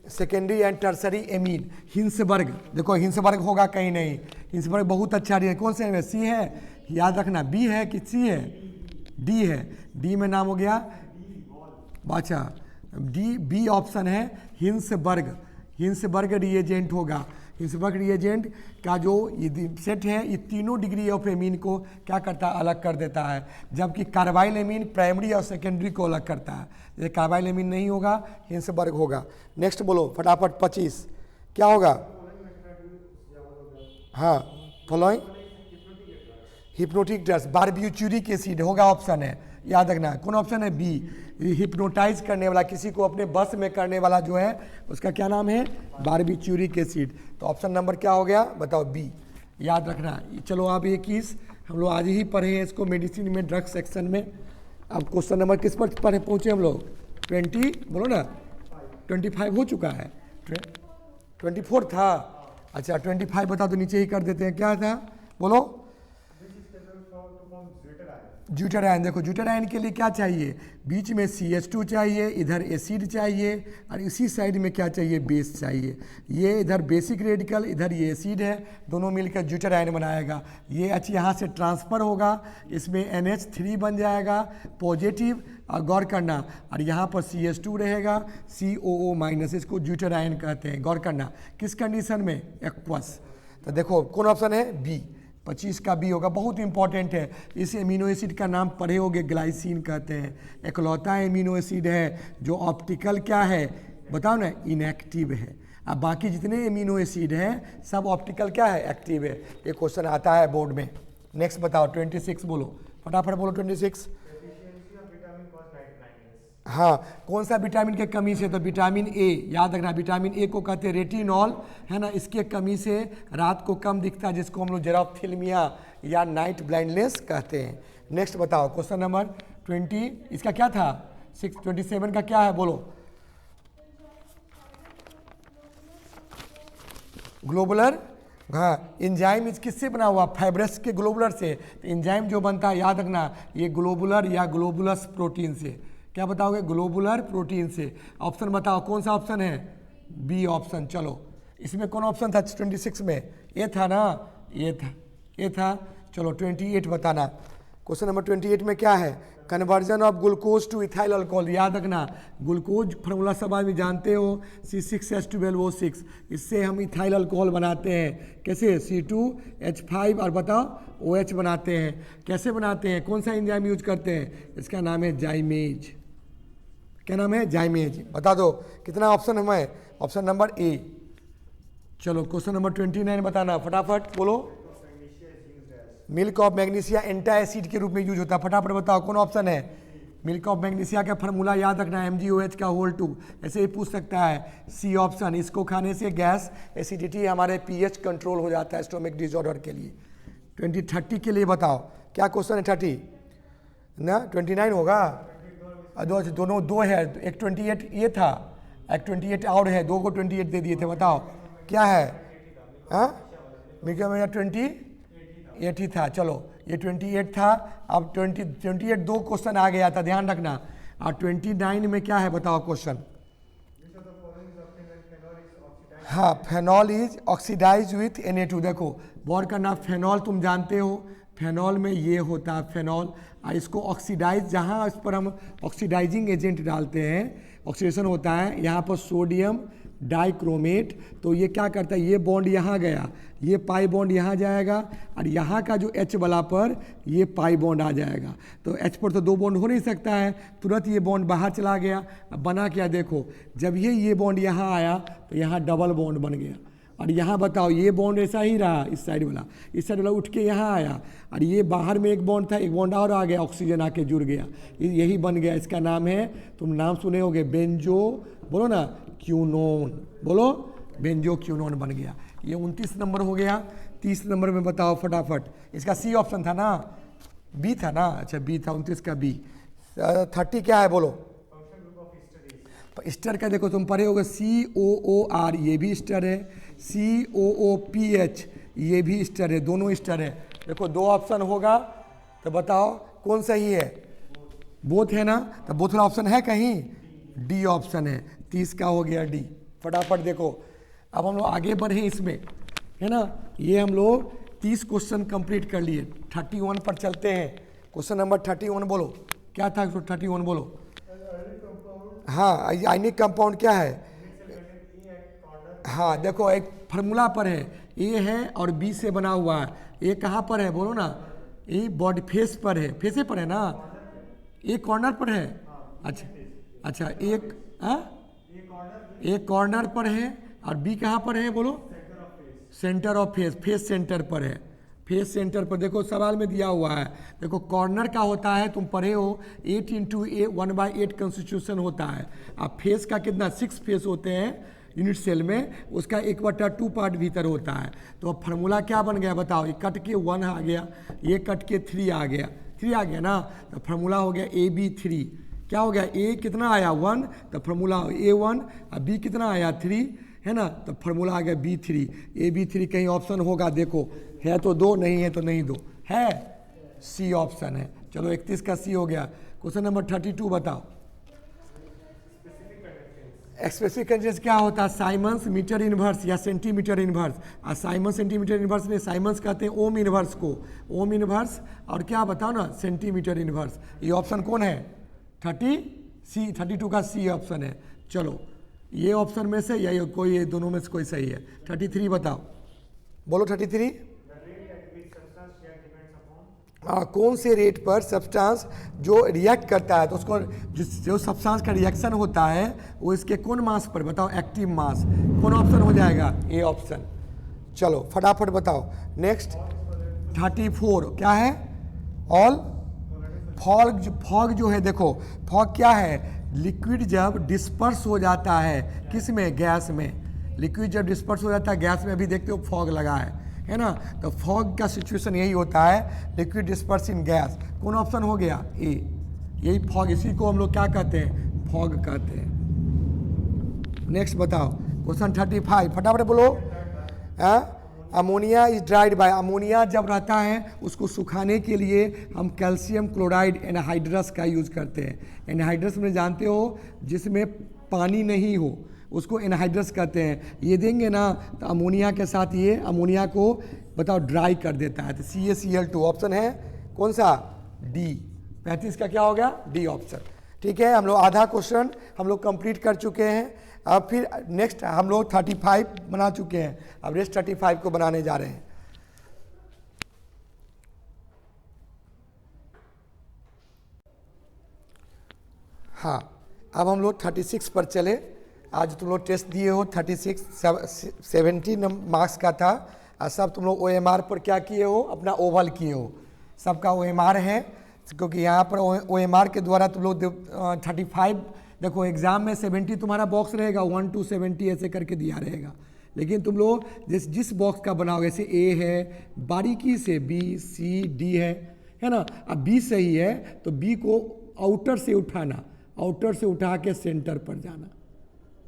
secondary and tertiary amine, Hinsberg. देखो हिंसबर्ग होगा कहीं नहीं, हिंसबर्ग बहुत अच्छा है, कौन से में, सी है, याद रखना, बी है कि सी है, डी है, डी में नाम हो गया, अच्छा डी, बी ऑप्शन है हिंसबर्ग। हिंसबर्ग रिएजेंट होगा, हिंसबर्ग रिएजेंट का जो ये सेट है, ये तीनों डिग्री ऑफ एमीन को क्या करता है, अलग कर देता है, जबकि कार्बाइल एमीन प्राइमरी और सेकेंडरी को अलग करता है। ये कार्बाइल एमीन नहीं होगा, हिंसबर्ग होगा। नेक्स्ट बोलो फटाफट, 25 क्या होगा, हाँ following, hypnotic drugs, barbituric acid होगा, ऑप्शन है, याद रखना। कौन ऑप्शन है? बी। हिप्नोटाइज करने वाला, किसी को अपने बस में करने वाला जो है उसका क्या नाम है? Barbituric acid. तो ऑप्शन नंबर क्या हो गया बताओ? बी, याद रखना। चलो आप ये किस हम लोग आज ही पढ़े हैं इसको मेडिसिन में, ड्रग सेक्शन में। अब क्वेश्चन नंबर किस पर पढ़े पहुँचे हम लोग? 20 बोलो ना, 25 हो चुका है, 24 था। अच्छा 25 बता दो, नीचे ही कर देते हैं। क्या था बोलो? ज्यूटेराइन। देखो ज्यूटेराइन के लिए क्या चाहिए? बीच में CH2 चाहिए, इधर एसिड चाहिए, और इसी साइड में क्या चाहिए? बेस चाहिए। ये इधर बेसिक रेडिकल, इधर ये एसिड है, दोनों मिलकर ज्यूटेराइन बनाएगा। ये H यहाँ से ट्रांसफ़र होगा, इसमें NH3 बन जाएगा पॉजिटिव, और गौर करना, और यहाँ पर CH2 रहेगा, COO-, इसको ज्यूटेराइन कहते हैं। गौर करना किस कंडीशन में? एक्वस। तो देखो कौन ऑप्शन है? बी, 25 का बी होगा। बहुत इंपॉर्टेंट है। इस एमिनो एसिड का नाम पढ़े होगे, ग्लाइसिन कहते हैं। एकलौता एमिनो एसिड है जो ऑप्टिकल क्या है बताओ ना? इनएक्टिव है। अब बाकी जितने एमिनो एसिड हैं सब ऑप्टिकल क्या है? एक्टिव है। ये क्वेश्चन आता है बोर्ड में। नेक्स्ट बताओ 26 बोलो, फटाफट बोलो 26। हाँ, कौन सा विटामिन के कमी से? तो विटामिन ए, याद रखना। विटामिन ए को कहते हैं रेटिनॉल, है ना। इसके कमी से रात को कम दिखता है, जिसको हम लोग जेरोप्थेल्मिया या नाइट ब्लाइंडनेस कहते हैं। नेक्स्ट बताओ क्वेश्चन नंबर 20, इसका क्या था? 27 का क्या है बोलो? ग्लोबुलर, हाँ। एंजाइम इस किससे बना हुआ? फाइब्रस के ग्लोबुलर से। तो एंजाइम जो बनता है याद रखना, ये ग्लोबुलर या ग्लोबुलस प्रोटीन से। क्या बताओगे? ग्लोबुलर प्रोटीन से। ऑप्शन बताओ कौन सा ऑप्शन है? B option. चलो इसमें कौन ऑप्शन था 26 में? ए था ना? ए था। चलो 28 बताना। क्वेश्चन नंबर 28 में क्या है? Conversion of glucose two ethyl alcohol. याद रखना ग्लूकोज फार्मूला सब आदमी जानते हो, C6H12O6। इससे हम इथाइल अल्कोहल बनाते हैं। कैसे? C2H5 और बताओ OH बनाते हैं। कैसे बनाते हैं? कौन सा एंजाइम यूज करते हैं? इसका नाम है जाइमेज। क्या नाम है? जाइमेज। बता दो कितना ऑप्शन हमें? Option number A. चलो क्वेश्चन नंबर 29 बताना, फटाफट बोलो। मिल्क ऑफ मैग्नीशिया एंटा एसिड के रूप में यूज होता है। फटाफट बताओ कौन ऑप्शन है? मिल्क ऑफ मैग्नीशिया का फार्मूला याद रखना है, MgOH का होल 2। ऐसे ही पूछ सकता है। C option. इसको खाने से गैस एसिडिटी, हमारे pH कंट्रोल हो जाता है स्टोमिक डिसऑर्डर के लिए। 30 के लिए बताओ क्या क्वेश्चन है? 30 ना 29 होगा? दोनों दो है, एक 28 ये था, एक 28 और है, दो को 28 दे दिए थे। बताओ क्या है? हाँ मिल्क ऑफ 28 ही था। चलो ये 28 था। अब 28 दो क्वेश्चन आ गया था, ध्यान रखना। और 29 में क्या है बताओ क्वेश्चन? हाँ, phenol is oxidise with Na2। देखो गौर करना, फेनॉल तुम जानते हो, फेनॉल में ये होता है फेनॉल, और इसको ऑक्सीडाइज, जहाँ इस पर हम ऑक्सीडाइजिंग एजेंट डालते हैं, ऑक्सीडेशन होता है, यहाँ पर सोडियम डाइक्रोमेट। तो ये क्या करता है? ये बॉन्ड यहाँ गया, ये पाई बॉन्ड यहाँ जाएगा, और यहाँ का जो H वाला पर ये पाई बॉन्ड आ जाएगा। तो H पर तो दो बॉन्ड हो नहीं सकता है, तुरंत ये बॉन्ड बाहर चला गया। अब बना क्या? देखो जब ये बॉन्ड यहाँ आया तो यहाँ डबल बॉन्ड बन गया। और यहाँ बताओ ये बॉन्ड ऐसा ही रहा, इस साइड वाला उठ के यहाँ आया, और ये बाहर में एक बॉन्ड था, एक बॉन्ड और आ गया, ऑक्सीजन आके जुड़ गया, यही बन गया। इसका नाम है, तुम नाम सुने होगे, बेंजो, बोलो ना, क्यूनोन। बोलो, बेंजो क्यूनोन बन गया। ये 29 नंबर हो गया। 30 नंबर में बताओ फटाफट। इसका सी ऑप्शन था ना? बी था ना? अच्छा बी था, 29 का बी। 30 क्या है बोलो? स्टर का देखो तुम पढ़े होगे, COOR ये भी स्टर है, COOPH ये भी स्टर है, दोनों स्टर है। देखो दो ऑप्शन होगा तो बताओ कौन सही है? बोथ है ना? तो बोथ वाला ऑप्शन है कहीं? डी ऑप्शन है। 30 का हो गया डी। फटाफट देखो अब हम लोग आगे बढ़े इसमें, है ना। ये हम लोग 30 क्वेश्चन कंप्लीट कर लिए। 31 पर चलते हैं। क्वेश्चन नंबर 31 बोलो क्या था? 31 बोलो। हाँ, आयनिक कंपाउंड क्या है? हाँ देखो एक फार्मूला पर है, ए है और बी से बना हुआ है। ए कहाँ पर है बोलो ना? ए बॉडी फेस पर है, फेसे पर है ना? ए कॉर्नर पर है। अच्छा एक एक कॉर्नर पर है, और बी कहाँ पर है बोलो? Centre of face, face centre पर है, फेस सेंटर पर देखो सवाल में दिया हुआ है, देखो कॉर्नर का होता है, तुम पढ़े हो 8 इंटू 1/8 कंस्टिट्यूशन होता है। अब फेस का कितना 6 फेस होते हैं यूनिट सेल में, उसका 1/2 पार्ट भीतर होता है। तो अब फार्मूला क्या बन गया बताओ, ये कट के 1 आ गया, ये कट के 3 आ गया, 3 आ गया ना, तो फार्मूला हो गया AB3। क्या हो गया, ए कितना आया 1, तो फार्मूला A1, और बी कितना आया 3 है ना, तो फार्मूला आ गया B3। AB3 कहीं ऑप्शन होगा देखो, है तो 2, नहीं है तो नहीं 2 है, सी ऑप्शन है। चलो 31 का सी हो गया। क्वेश्चन नंबर 32 बताओ। स्पेसिफिक कंडीशन क्या होता है, साइमंस मीटर इनवर्स या सेंटीमीटर इनवर्स। और साइमंस सेंटीमीटर इनवर्स में साइमंस कहते हैं ओम इनवर्स को, ओम इनवर्स, और क्या बताओ ना सेंटीमीटर इनवर्स। ये ऑप्शन कौन है 32 का सी ऑप्शन है। चलो ये ऑप्शन में से या कोई ये दोनों में से कोई सही है। 33 बताओ, बोलो 33। कौन से रेट पर सब्सटेंस जो रिएक्ट करता है, तो उसको जो सब्सटेंस का रिएक्शन होता है वो इसके कौन मास पर बताओ, एक्टिव मास। कौन ऑप्शन हो जाएगा, ए ऑप्शन। चलो फटाफट बताओ नेक्स्ट। 34 क्या है, ऑल फॉग जो है, देखो फॉग क्या है, लिक्विड जब डिस्पर्स हो जाता है किस में, गैस में। लिक्विड जब डिस्पर्स हो जाता है गैस में, अभी देखते हो फॉग लगा है ना, तो फॉग का सिचुएशन यही होता है, लिक्विड डिस्पर्स इन गैस। कौन ऑप्शन हो गया, ए, यही फॉग, इसी को हम लोग क्या कहते हैं, फॉग कहते हैं। नेक्स्ट बताओ क्वेश्चन 35, फटाफट बोलो। Ammonia is dried by, ammonia जब रहता है उसको सुखाने के लिए हम कैल्शियम क्लोराइड एनहाइड्रस का यूज़ करते हैं। एनहाइड्रस में जानते हो जिसमें पानी नहीं हो उसको एनहाइड्रस कहते हैं। ये देंगे ना तो अमोनिया के साथ ये अमोनिया को बताओ ड्राई कर देता है, तो CaCl2 ऑप्शन है कौन सा, डी। 35 का क्या हो गया, डी ऑप्शन। ठीक है, हम लोग आधा क्वेश्चन हम लोग कंप्लीट कर चुके हैं। अब फिर नेक्स्ट हम लोग 35 बना चुके हैं, अब रेस्ट 35 को बनाने जा रहे हैं। हाँ, अब हम लोग 36 पर चले। आज तुम लोग टेस्ट दिए हो 36 70 मार्क्स का था, और सब तुम लोग OMR पर क्या किए हो, अपना ओवल किए हो, सबका OMR है, क्योंकि यहाँ पर OMR के द्वारा तुम लोग 35, देखो एग्जाम में 70 तुम्हारा बॉक्स रहेगा, 1 to 70 ऐसे करके दिया रहेगा, लेकिन तुम लोग जिस बॉक्स का बनाओगे, जैसे ए है बारीकी से B C D है ना, अब B सही है तो B को आउटर से उठाना, आउटर से उठा के सेंटर पर जाना,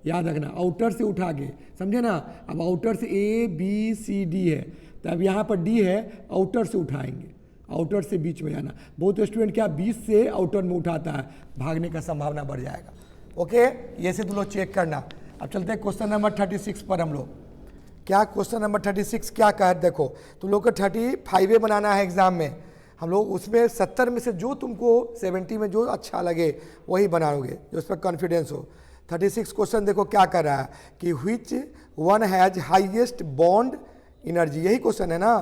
याद रखना आउटर से उठा के, समझे ना। अब आउटर से A B C D है, तो अब यहाँ पर D है, आउटर से उठाएंगे, आउटर से बीच में जाना। बहुत स्टूडेंट क्या बीच से आउटर में उठाता है, भागने का संभावना बढ़ जाएगा। ओके, ये से तुम लोग चेक करना। अब चलते हैं क्वेश्चन नंबर 36 पर। हम लोग क्या क्वेश्चन नंबर 36 क्या कहा, देखो तुम लोग को 35 बनाना है एग्जाम में। हम लोग उसमें 70 में से जो तुमको 70 में जो अच्छा लगे वही बनाओगे, जो उस पर कॉन्फिडेंस हो। 36 क्वेश्चन देखो क्या कर रहा है कि which one has highest bond energy, यही क्वेश्चन है ना,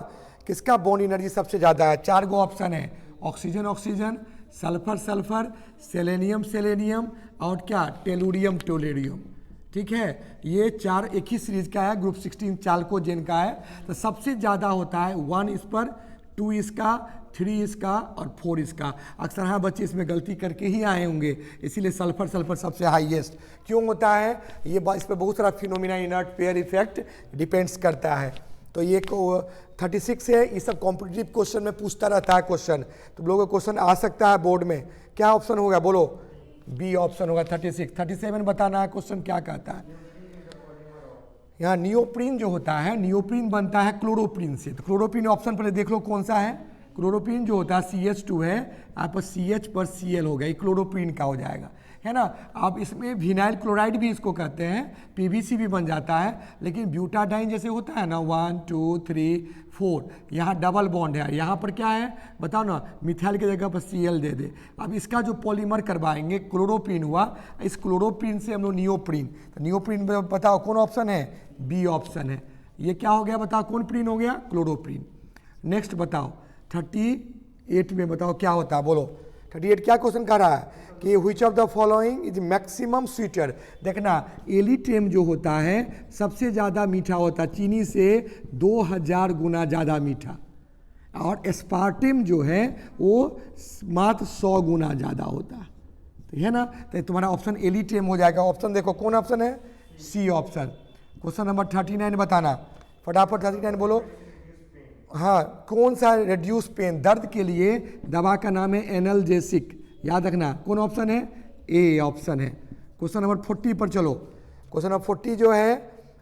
किसका बॉन्ड एनर्जी सबसे ज़्यादा है। 4 गो ऑप्शन है, oxygen oxygen, sulphur sulphur, selenium selenium, और क्या टेलुरियम टोलेरियम। ठीक है, ये 4 एक ही सीरीज का है, ग्रुप 16 चाल्कोजेन का है। तो सबसे ज़्यादा होता है 1 इस पर, 2 इसका, 3 इसका और 4 इसका। अक्सर हाँ बच्चे इसमें गलती करके ही आए होंगे, इसीलिए सल्फर सल्फर सबसे हाईएस्ट क्यों होता है, ये इस पर बहुत सारा phenomena inert pair effect depends करता है। तो ये 36 है, ये सब कॉम्पिटिटिव क्वेश्चन में पूछता रहता है क्वेश्चन, तुम लोगों को क्वेश्चन आ सकता है बोर्ड में। क्या ऑप्शन होगा बोलो, बी ऑप्शन होगा 36। 37 बताना है क्वेश्चन क्या कहता है। यहाँ नियोप्रीन जो होता है, नियोप्रीन बनता है क्लोरोप्रीन से, तो क्लोरोप्रीन ऑप्शन पर देख लो कौन सा है। क्लोरोप्रीन जो होता है CH2 है, आप CH पर Cl हो गया, ये क्लोरोप्रीन का हो जाएगा, है ना। अब इसमें विनाइल क्लोराइड भी इसको कहते हैं, PVC भी बन जाता है, लेकिन ब्यूटाडाइन जैसे होता है ना 1 2 3 4, यहाँ डबल बॉन्ड है, यहाँ पर क्या है बताओ ना, मिथाइल की जगह पर Cl दे दे। अब इसका जो पॉलीमर करवाएंगे, क्लोरोप्रीन हुआ, इस क्लोरोप्रीन से हम लोग नियोप्रीन, तो नियोप्रीन बताओ कौन ऑप्शन है, बी ऑप्शन है। ये क्या हो गया बताओ, कौन प्रीन हो गया, क्लोरोप्रीन। नेक्स्ट बताओ 38 में बताओ क्या होता है, बोलो 38 क्या क्वेश्चन कर रहा है कि which of the following is maximum sweeter. देखना एलिटेम जो होता है सबसे ज़्यादा मीठा होता है, चीनी से 2000 गुना ज़्यादा मीठा, और एस्पार्टिम जो है वो मात्र 100 गुना ज़्यादा होता है, तो है ना। तो तुम्हारा ऑप्शन एलिटेम हो जाएगा। ऑप्शन देखो कौन ऑप्शन है, सी ऑप्शन। क्वेश्चन नंबर 39 बताना, फटाफट 39 बोलो। हाँ, कौन सा रिड्यूस पेन, दर्द के लिए दवा का नाम है एनाल्जेसिक, याद रखना। कौन ऑप्शन है, ए ऑप्शन है। क्वेश्चन नंबर 40 पर चलो। क्वेश्चन नंबर 40 जो है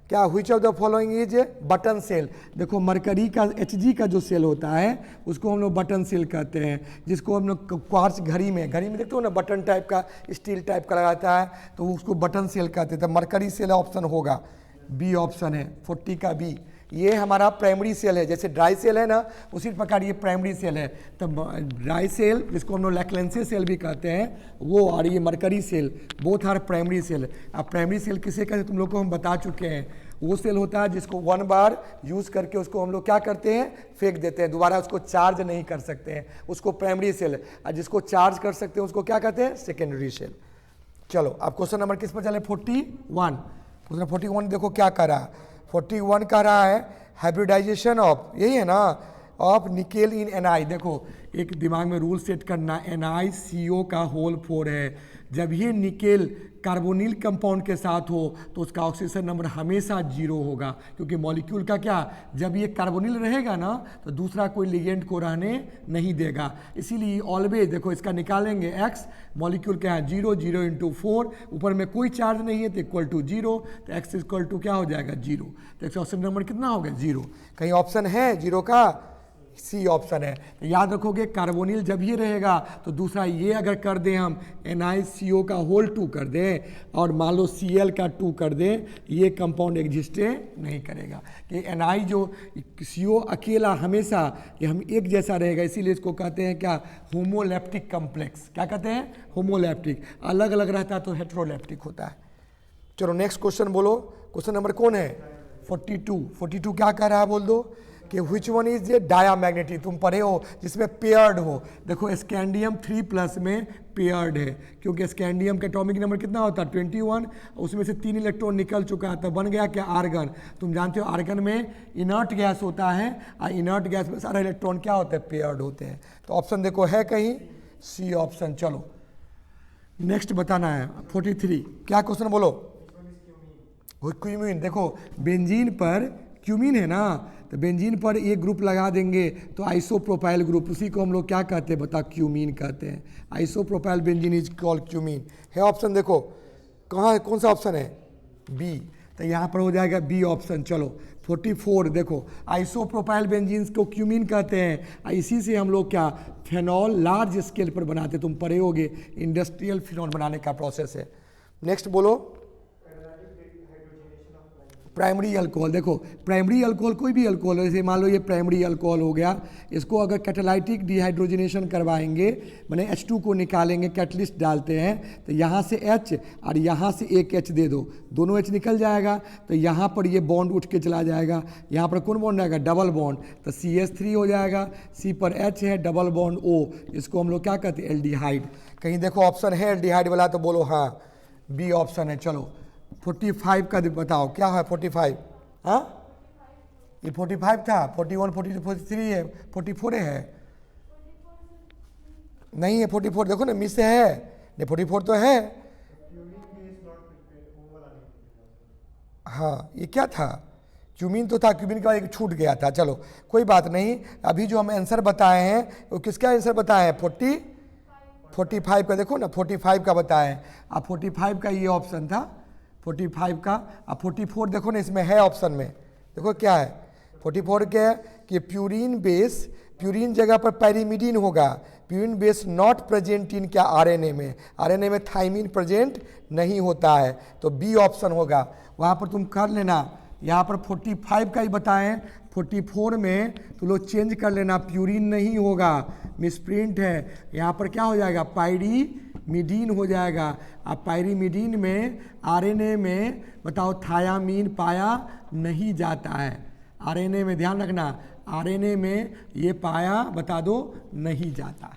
क्या, which of the following is button cell. देखो मरकरी का Hg का जो सेल होता है उसको हम लोग बटन सेल कहते हैं, जिसको हम लोग क्वार्ट्ज घड़ी में देखते हो ना, बटन टाइप का स्टील टाइप का लगाता है, तो उसको बटन सेल कहते हैं। तो मरकरी सेल ऑप्शन होगा, बी ऑप्शन है 40 का बी। ये हमारा प्राइमरी सेल है, जैसे ड्राई सेल है ना उसी प्रकार ये प्राइमरी सेल है। तो ड्राई सेल जिसको हम लोग लैक्लेंसी सेल भी कहते हैं वो, और ये mercury cell, both are primary cell. अब प्राइमरी सेल किसे कहते हैं तुम लोग को हम बता चुके हैं, वो सेल होता है जिसको 1 बार यूज़ करके उसको हम लोग क्या करते हैं, फेंक देते हैं, दोबारा उसको चार्ज नहीं कर सकते हैं, उसको प्राइमरी सेल। और जिसको चार्ज कर सकते हैं उसको क्या कहते हैं, सेकेंडरी सेल। चलो अब क्वेश्चन नंबर किस पर चले, 41। क्वेश्चन 41 देखो क्या कर रहा है, 41 कह रहा है हाइब्रिडाइजेशन ऑफ, यही है ना, ऑफ निकेल इन Ni। देखो एक दिमाग में रूल सेट करना, NiCO का होल 4 है। जब ये निकेल कार्बोनिल कंपाउंड के साथ हो तो उसका ऑक्सीजन नंबर हमेशा 0 होगा, क्योंकि मॉलिक्यूल का क्या, जब ये कार्बोनिल रहेगा ना तो दूसरा कोई लिगेंड को रहने नहीं देगा। इसीलिए ऑलवेज देखो इसका निकालेंगे x, मॉलिक्यूल क्या है 0, 0 इंटू 4, ऊपर में कोई चार्ज नहीं है तो इक्वल टू 0, तो x इक्वल टू क्या हो जाएगा 0। तो इसका ऑप्शन नंबर कितना हो गया 0। कहीं ऑप्शन है 0 का, सी ऑप्शन है। तो याद रखोगे कार्बोनिल जब ये रहेगा तो दूसरा ये अगर कर दें हम NiCO का होल 2 कर दें और मान लो Cl का 2 कर दें, ये कंपाउंड एग्जिस्टे नहीं करेगा कि Ni जो CO अकेला हमेशा ये हम एक जैसा रहेगा, इसीलिए इसको कहते हैं क्या, होमोलैप्टिक कम्प्लेक्स। क्या कहते हैं, होमोलैप्टिक। अलग अलग रहता है तो हेट्रोलैप्टिक होता है। चलो नेक्स्ट क्वेश्चन बोलो। क्वेश्चन नंबर कौन है, 42 क्या कह रहा है बोल दो कि which one is a diamagnetic, तुम पढ़े हो जिसमें पेयर्ड हो। देखो स्कैंडियम 3+ में पेयर्ड है, क्योंकि स्कैंडियम का एटॉमिक नंबर कितना होता है 21, उसमें से 3 इलेक्ट्रॉन निकल चुका है, तो बन गया क्या, आर्गन। तुम जानते हो आर्गन में इनर्ट गैस होता है और इनर्ट गैस में सारे इलेक्ट्रॉन क्या होते हैं, पेयर्ड होते हैं। तो ऑप्शन देखो है कहीं, सी ऑप्शन। चलो नेक्स्ट बताना है 43, क्या क्वेश्चन बोलो। क्यूमीन, देखो बेंजीन पर क्यूमीन है ना, तो बेंजीन पर एक ग्रुप लगा देंगे तो आइसोप्रोपाइल ग्रुप, उसी को हम लोग क्या कहते हैं बता, क्यूमीन कहते हैं। Isopropyl benzene is called cumene. है ऑप्शन देखो कहाँ है, कौन सा ऑप्शन है, बी। तो यहाँ पर हो जाएगा बी ऑप्शन। चलो 44 देखो, आइसोप्रोपाइल बेंजीन को क्यूमीन कहते हैं, इसी से हम लोग क्या फेनॉल लार्ज स्केल पर बनाते, तुम पढ़े होगे इंडस्ट्रियल फिनॉल बनाने का प्रोसेस है। नेक्स्ट बोलो, प्राइमरी अल्कोहल। देखो प्राइमरी अल्कोहल कोई भी अल्कोहल, जैसे मान लो ये प्राइमरी अल्कोहल हो गया, इसको अगर कैटालाइटिक डिहाइड्रोजनेशन करवाएंगे, मैंने H2 को निकालेंगे, कैटलिस्ट डालते हैं, तो यहाँ से H और यहाँ से एक H दे दो, दोनों H निकल जाएगा, तो यहाँ पर ये बॉन्ड उठ के चला जाएगा, यहाँ पर कौन बॉन्ड आएगा, डबल बॉन्ड, तो CH3 हो जाएगा, C पर H है, डबल बॉन्ड O, इसको हम लोग क्या कहते हैं, एल्डिहाइड। कहीं देखो ऑप्शन है एल्डिहाइड वाला तो बोलो हाँ, बी ऑप्शन है। चलो 45 का बताओ क्या है 45, हाँ ये 45 था, 41, 42, 43 है, 44 है, नहीं है 44, देखो ना मिस है, नहीं 44 तो है। हाँ ये क्या था, क्यूमीन तो था, क्यूमीन का एक छूट गया था। चलो कोई बात नहीं, अभी जो हम आंसर बताए हैं वो किसका आंसर बताए हैं, 45 का, देखो ना 45 का बताए हैं। अब 45 का ये ऑप्शन था 45 का। अब 44 देखो ना इसमें है ऑप्शन में, देखो क्या है 44 क्या है कि प्यूरिन बेस, प्यूरिन जगह पर पैरीमिडीन होगा, purine base not present in क्या आरएनए में, आरएनए में थाइमिन प्रेजेंट नहीं होता है, तो बी ऑप्शन होगा। वहाँ पर तुम कर लेना, यहाँ पर 45 का ही बताएं, 44 में तो लोग चेंज कर लेना, प्यूरिन नहीं होगा, मिसप्रिंट है, यहाँ पर क्या हो जाएगा पायरीमिडीन हो जाएगा। अब पायरीमिडीन में आरएनए में बताओ थायामीन पाया नहीं जाता है, आरएनए में ध्यान रखना, आरएनए में ये पाया बता दो नहीं जाता,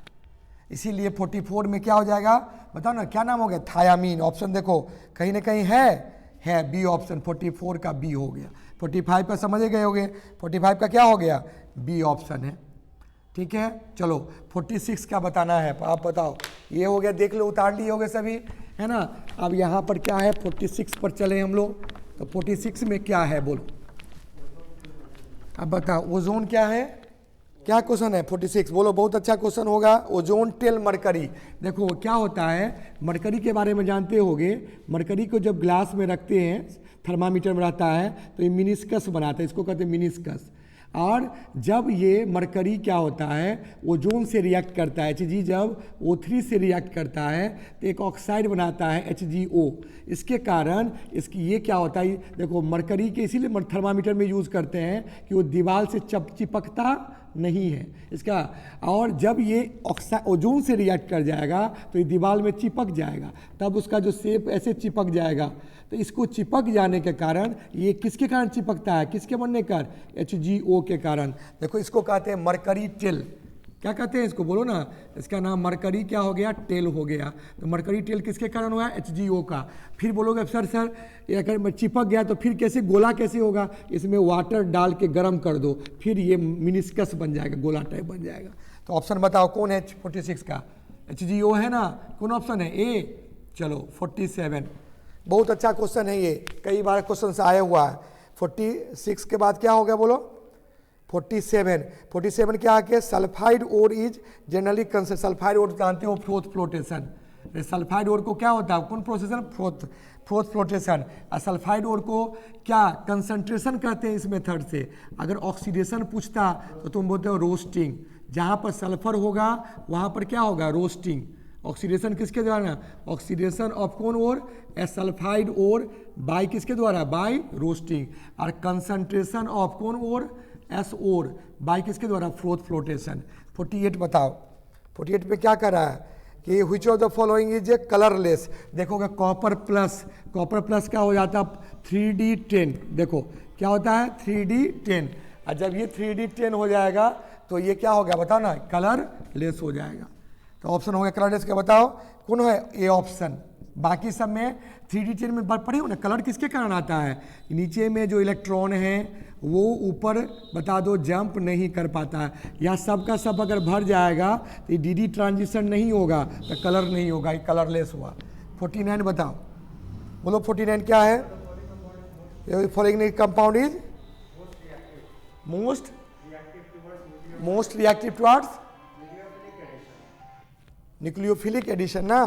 इसीलिए 44 में क्या हो जाएगा बताओ ना, क्या नाम हो गया, थायामीन। ऑप्शन देखो कहीं ना कहीं है बी ऑप्शन, 44 का बी हो गया। 45 का समझ गए होगे, 45 का क्या हो गया, बी ऑप्शन है। ठीक है, चलो 46 का बताना है, आप बताओ। ये हो गया, देख लो, उतार लिए होगे सभी, है ना। अब यहाँ पर क्या है, 46 पर चले हम लोग, तो 46 में क्या है बोलो, अब बताओ। ओजोन क्या है, क्या क्वेश्चन है 46, बोलो, बहुत अच्छा क्वेश्चन होगा। ओजोन टेल मरकरी, देखो क्या होता है, मरकरी के बारे में जानते होगे। मरकरी को जब ग्लास में रखते हैं, थर्मामीटर में रहता है, तो ये मिनिस्कस बनाता है, इसको कहते हैं मिनिस्कस। और जब ये मरकरी क्या होता है, ओजोन से रिएक्ट करता है, Hg जब O3 से रिएक्ट करता है तो एक ऑक्साइड बनाता है HgO। इसके कारण इसकी ये क्या होता है, देखो मरकरी के इसीलिए थर्मामीटर में यूज़ करते हैं कि वो दीवार से चिपकता नहीं है इसका। और जब ये ओजोन से रिएक्ट कर जाएगा तो ये दीवार में चिपक जाएगा, तब उसका जो शेप ऐसे चिपक जाएगा। तो इसको चिपक जाने के कारण, ये किसके कारण चिपकता है, किसके बनने का, HgO के कारण। देखो इसको कहते हैं मरकरी टेल, क्या कहते हैं इसको, बोलो ना। इसका नाम मरकरी क्या हो गया, टेल हो गया। तो मरकरी टेल किसके कारण हुआ, HgO का। फिर बोलोगे सर ये अगर चिपक गया तो फिर कैसे, गोला कैसे होगा, इसमें वाटर डाल के गर्म कर दो, फिर ये मिनिस्कस बन जाएगा, गोला टाइप बन जाएगा। तो ऑप्शन बताओ कौन है 46 का, HgO है ना, कौन ऑप्शन है, ए। चलो 47, बहुत अच्छा क्वेश्चन है ये, कई बार क्वेश्चन से आया हुआ है। 46 के बाद क्या हो गया बोलो, 47 क्या है, sulphide ore is generally consider, sulphide ore जानते हो, फ्रोथ फ्लोटेशन। सल्फाइड ओर को क्या होता है, कौन प्रोसेसन, फ्रोथ फ्लोटेशन। और सल्फाइड ओर को क्या कंसंट्रेशन कहते हैं इस मेथड से। अगर ऑक्सीडेशन पूछता तो तुम बोलते हो रोस्टिंग, जहाँ पर सल्फर होगा वहाँ पर क्या होगा, रोस्टिंग। ऑक्सीडेशन किसके द्वारा, ऑक्सीडेशन ऑफ कौन ओर, सल्फाइड ओर, बाय किसके द्वारा, बाय रोस्टिंग। और कंसंट्रेशन ऑफ कौन ओर, एस ओर, बाय किसके द्वारा, फ्रोथ फ्लोटेशन। 48 बताओ, 48 में क्या कर रहा है कि which of the following is a colourless. देखोगे कॉपर प्लस क्या हो जाता है 3D10, देखो क्या होता है 3D10। और जब ये 3D10 हो जाएगा तो ये क्या हो गया बताओ ना, कलरलेस हो जाएगा। तो ऑप्शन हो गया कलरलेस का, बताओ कौन है, ए ऑप्शन। बाकी सब में 3D10 में पढ़े हो ना, कलर किसके कारण आता है, नीचे में जो इलेक्ट्रॉन है वो ऊपर बता दो जंप नहीं कर पाता है, या सब का सब अगर भर जाएगा तो डी ट्रांजिशन नहीं होगा, तो कलर नहीं होगा, ये कलरलेस हुआ। 49 बताओ, बोलो 49 क्या है, following compound is most reactive towards nucleophilic addition ना,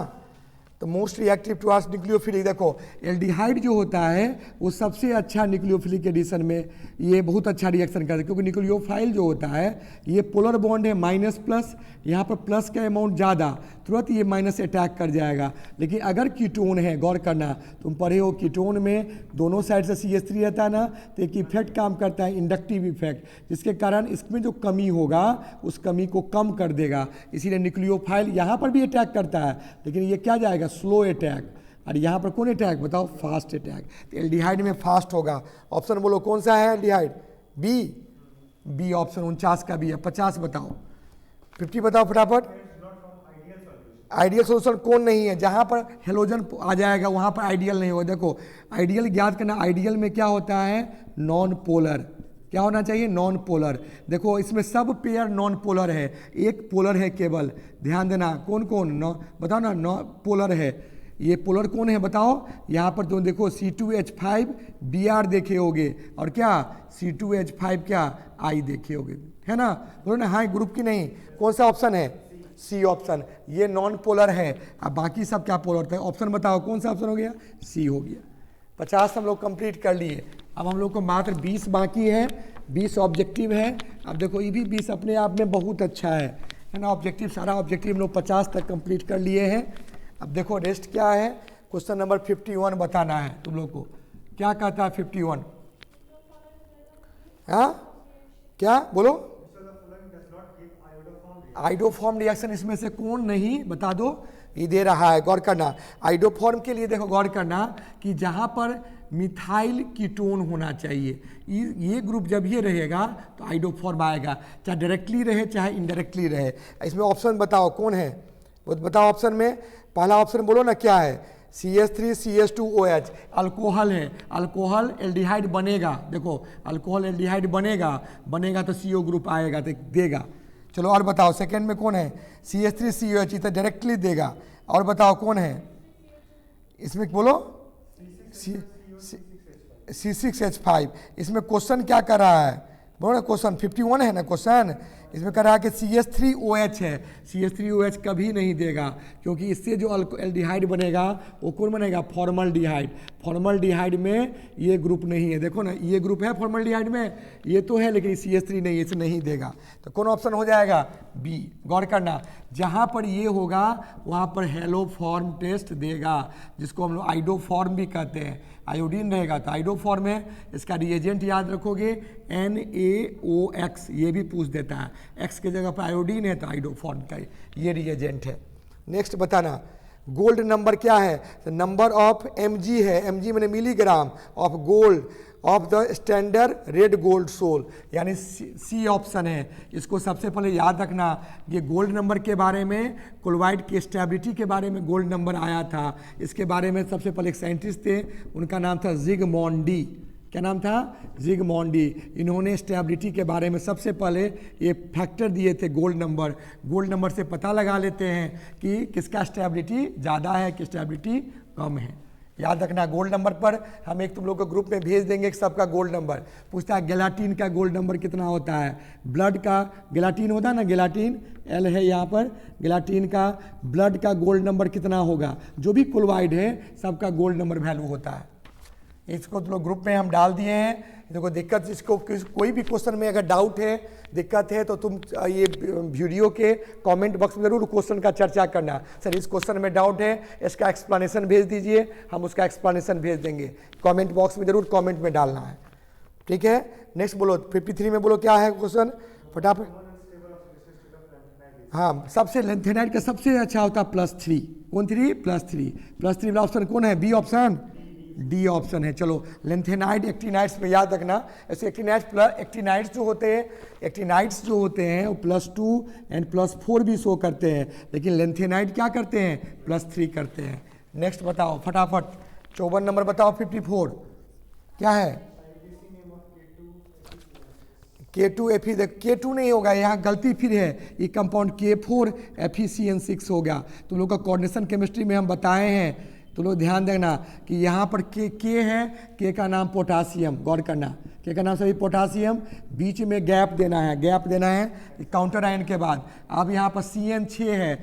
तो मोस्ट रिएक्टिव टुवर्ड्स न्यूक्लियोफिलिक। देखो एल्डिहाइड जो होता है वो सबसे अच्छा न्यूक्लियोफिलिक एडिशन में ये बहुत अच्छा रिएक्शन करता है, क्योंकि न्यूक्लियोफाइल जो होता है ये पोलर बॉन्ड है माइनस प्लस, यहाँ पर प्लस का अमाउंट ज़्यादा, तुरंत ये माइनस अटैक कर जाएगा। लेकिन अगर कीटोन है, गौर करना, तुम पढ़े हो कीटोन में दोनों साइड से CH3 रहता है ना, तो एक इफेक्ट काम करता है, इंडक्टिव इफेक्ट, जिसके कारण इसमें जो कमी होगा उस कमी को कम कर देगा। इसीलिए न्यूक्लियोफाइल यहाँ पर भी अटैक करता है, लेकिन ये क्या जाएगा, स्लो अटैक। और यहाँ पर कौन अटैक बताओ, फास्ट अटैक। तो एल्डिहाइड में फास्ट होगा। ऑप्शन बोलो कौन सा है एल्डिहाइड, बी ऑप्शन 49 का भी है। 50 बताओ, 50 बताओ फटाफट। आइडियल सोल्यूशन कौन नहीं है, जहाँ पर हेलोजन आ जाएगा वहाँ पर आइडियल नहीं होगा। देखो आइडियल याद करना, आइडियल में क्या होता है, नॉन पोलर, क्या होना चाहिए, नॉन पोलर। देखो इसमें सब पेयर नॉन पोलर है, एक पोलर है केवल, ध्यान देना। कौन कौन बताओ ना, पोलर है। ये पोलर कौन है बताओ, यहाँ पर तुम देखो C2H5 Br देखे होगे, और क्या C2H5 क्या I देखे होगे, है ना, बोलो ना हाँ, ग्रुप की नहीं। कौन सा ऑप्शन है, सी ऑप्शन, ये नॉन पोलर है। अब बाकी सब क्या पोलर था, ऑप्शन बताओ कौन सा ऑप्शन हो गया, सी हो गया। 50 हम लोग कंप्लीट कर लिए। अब हम लोग को मात्र 20 बाकी है, 20 ऑब्जेक्टिव है। अब देखो ये भी 20 अपने आप में बहुत अच्छा है ना, ऑब्जेक्टिव, सारा ऑब्जेक्टिव हम लोग 50 तक कंप्लीट कर लिए हैं। अब देखो रेस्ट क्या है, क्वेश्चन नंबर 51 बताना है तुम लोग को। क्या कहता है 51, हाँ क्या बोलो, आइडोफॉर्म रिएक्शन इसमें से कौन नहीं, बता दो। ये दे रहा है, गौर करना। आइडोफॉर्म के लिए देखो गौर करना कि जहाँ पर मिथाइल कीटोन होना चाहिए, ये ग्रुप जब ये रहेगा तो आइडोफॉर्म आएगा, चाहे डायरेक्टली रहे चाहे इनडायरेक्टली रहे। इसमें ऑप्शन बताओ कौन है, बताओ ऑप्शन में। पहला ऑप्शन बोलो ना क्या है, CH3 CH2OH, अल्कोहल है, अल्कोहल एल्डिहाइड बनेगा। देखो अल्कोहल एल्डिहाइड बनेगा तो CO ग्रुप आएगा तो देगा। चलो और बताओ सेकेंड में कौन है, CH3COH, तो डायरेक्टली देगा। और बताओ कौन है इसमें, बोलो C6H5। इसमें क्वेश्चन क्या कर रहा है, बोलो ना क्वेश्चन 51 है ना क्वेश्चन, इसमें कह रहा है कि CH3OH है। CH3OH कभी नहीं देगा, क्योंकि इससे जो एल्डिहाइड बनेगा वो कौन बनेगा, फॉर्मल्डिहाइड। फॉर्मल्डिहाइड में ये ग्रुप नहीं है, देखो ना ये ग्रुप है फॉर्मल्डिहाइड में, ये तो है लेकिन CH3 नहीं, इसे नहीं देगा। तो कौन ऑप्शन हो जाएगा, बी। गौर करना, जहाँ पर ये होगा वहाँ पर हेलोफॉर्म टेस्ट देगा, जिसको हम लोग आइडोफॉर्म भी कहते हैं। आयोडीन रहेगा तो आइडोफॉर्म है। इसका रिएजेंट याद रखोगे NaOX, ये भी पूछ देता है, X की जगह पर आयोडीन है तो आइडोफॉर्म का ये रिएजेंट है। नेक्स्ट बताना, गोल्ड नंबर क्या है, नंबर ऑफ mg है, mg मैंने milligram of gold of the standard red gold sol, यानी सी ऑप्शन है। इसको सबसे पहले याद रखना, ये गोल्ड नंबर के बारे में, क्लोराइड की स्टेबिलिटी के बारे में गोल्ड नंबर आया था। इसके बारे में सबसे पहले एक साइंटिस्ट थे, उनका नाम था जिगमॉन्डी। क्या नाम था, जिगमॉन्डी। इन्होंने स्टेबिलिटी के बारे में सबसे पहले ये फैक्टर दिए थे गोल्ड नंबर। गोल्ड नंबर से पता लगा लेते हैं कि किसका स्टेबिलिटी ज़्यादा है, किस स्टेबिलिटी कम है। याद रखना, गोल्ड नंबर पर हम एक तुम लोग को ग्रुप में भेज देंगे कि सबका गोल्ड नंबर। पूछता है गेलाटिन का गोल्ड नंबर कितना होता है, ब्लड का गेलाटिन होता है ना, गेलाटिन L है यहाँ पर, गेलाटिन का ब्लड का गोल्ड नंबर कितना होगा। जो भी क्लोराइड है सबका गोल्ड नंबर वैल्यू होता है। इसको तुम लोग ग्रुप में हम डाल दिए हैं। देखो दिक्कत, इसको कोई भी क्वेश्चन में अगर डाउट है, दिक्कत है, तो तुम ये वीडियो के कमेंट बॉक्स में जरूर क्वेश्चन का चर्चा करना। सर इस क्वेश्चन में डाउट है, इसका एक्सप्लेनेशन भेज दीजिए, हम उसका एक्सप्लेनेशन भेज देंगे। कमेंट बॉक्स में जरूर कमेंट में डालना है, ठीक है। नेक्स्ट बोलो 53 में, बोलो क्या है क्वेश्चन फटाफट। हाँ, सबसे लेंथेनाइड का सबसे अच्छा होता है +3। कौन 3? +3। +3 वाला ऑप्शन कौन है, बी ऑप्शन, डी ऑप्शन है। चलो लेंथेनाइड एक्टिनाइड्स में याद रखना, ऐसे एक्टिनाइड्स जो होते हैं वो +2 एंड +4 भी शो करते हैं, लेकिन लेंथेनाइड क्या करते हैं, +3 करते हैं। नेक्स्ट बताओ फटाफट, 54 नंबर बताओ 54 क्या है, K2Fe। K2 नहीं होगा, यहाँ गलती फिर है, ये कंपाउंड K4FeCN6 होगा। तुम लोग का कोऑर्डिनेशन केमिस्ट्री में हम बताए हैं, तो लोग ध्यान देना कि यहाँ पर के है, के का नाम पोटासियम। गौर करना, के का नाम सभी पोटासियम, बीच में गैप देना है काउंटर आयन के बाद। अब यहाँ पर CN6 है,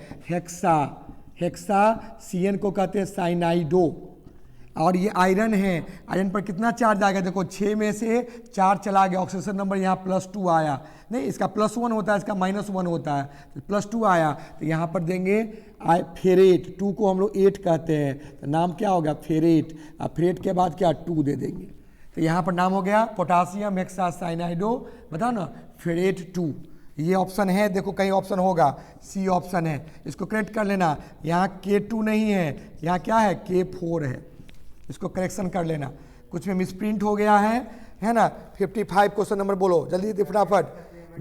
हेक्सा CN को कहते हैं साइनाइडो, और ये आयरन है। आयरन पर कितना चार्ज आएगा, देखो 6 में से 4 चला गया, ऑक्सीजन नंबर यहाँ +2 आया, नहीं इसका +1 होता है, इसका -1 होता है, तो +2 आया, तो यहाँ पर देंगे फेरेट। 2 को हम लोग 8 कहते हैं, तो नाम क्या होगा, फेरेट। अब फेरेट के बाद क्या, 2 दे देंगे, तो यहाँ पर नाम हो गया पोटासियम हेक्सासाइनाइडो, बताओ ना, फेरेट 2। ये ऑप्शन है, देखो कहीं ऑप्शन होगा, सी ऑप्शन है, इसको करेक्ट कर लेना। यहाँ K2 नहीं है, यहाँ क्या है, K4 है, इसको करेक्शन कर लेना, कुछ में मिसप्रिंट हो गया है ना। 55 क्वेश्चन नंबर बोलो जल्दी फटाफट।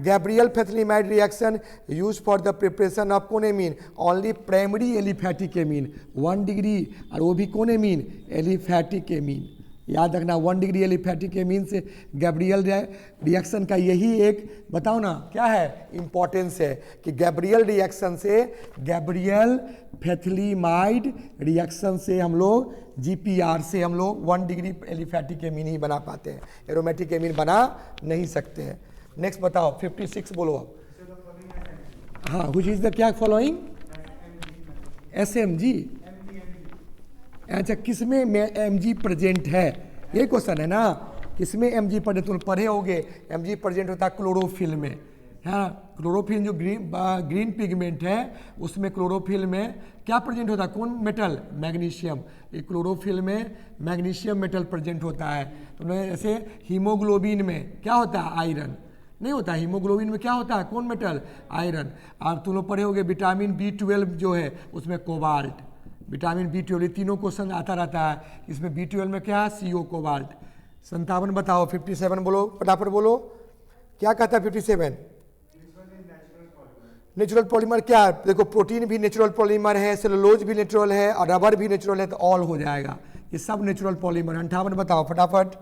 Gabriel phthalimide reaction use for the preparation of कौन amine, only primary aliphatic amine 1 degree, और वो भी कौन एमीन, एलिफैटिक एमीन। याद रखना 1 डिग्री एलिफैटिक एमीन से गैब्रियल रिएक्शन का यही एक बताओ ना क्या है, इंपॉर्टेंस है कि गैब्रियल रिएक्शन से, गैब्रियल फैथिलिमाइड रिएक्शन से हम लोग GPR से हम लोग 1 डिग्री एलिफैटिक एमीन ही बना पाते हैं, एरोमेटिक एमीन बना नहीं सकते हैं। नेक्स्ट बताओ 56 बोलो आप। हाँ, व्हिच इज द क्या फॉलोइंग, SMG। अच्छा, किसमें Mg प्रेजेंट है, ये क्वेश्चन है ना, किसमें Mg प्रेजेंट, तुम पढ़े होगे Mg प्रेजेंट होता है क्लोरोफिल में, हाँ। क्लोरोफिल जो ग्रीन पिगमेंट है उसमें क्लोरोफिल में क्या प्रेजेंट होता है, कौन मेटल, मैग्नीशियम। ये क्लोरोफिल में मैग्नीशियम मेटल प्रेजेंट होता है। तो ऐसे हीमोग्लोबिन में क्या होता है, आयरन नहीं होता, हीमोग्लोबिन में क्या होता है, कौन मेटल, आयरन। और तुम लोग पढ़े होगे विटामिन B12 जो है उसमें कोबाल्ट, विटामिन B12, ये तीनों क्वेश्चन आता रहता है। इसमें B12 में क्या है, CO कोबाल्ट। 57 बताओ 57 बोलो फटाफट बोलो, क्या कहता है 57, नेचुरल पॉलीमर क्या है, देखो प्रोटीन भी नेचुरल पॉलीमर है, सेलुलोज भी नेचुरल है, और रबर भी नेचुरल है, तो ऑल हो जाएगा, ये सब नेचुरल पॉलीमर। 58 बताओ फटाफट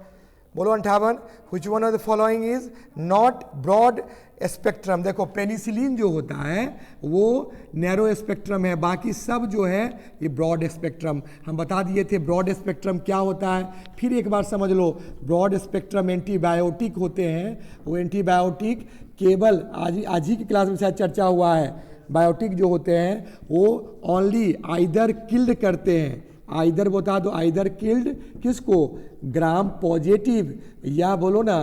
बोलो 58। Which one of the following is not broad spectrum. देखो पेनिसिलिन जो होता है वो नैरो स्पेक्ट्रम है, बाकी सब जो है ये ब्रॉड स्पेक्ट्रम। हम बता दिए थे ब्रॉड स्पेक्ट्रम क्या होता है, फिर एक बार समझ लो। ब्रॉड स्पेक्ट्रम एंटीबायोटिक होते हैं, वो एंटीबायोटिक केवल आज ही की क्लास में शायद चर्चा हुआ है, बायोटिक जो होते हैं वो ओनली आइदर किल्ड करते हैं, आइदर बता दो, आइदर किल्ड किसको, ग्राम पॉजिटिव, या बोलो ना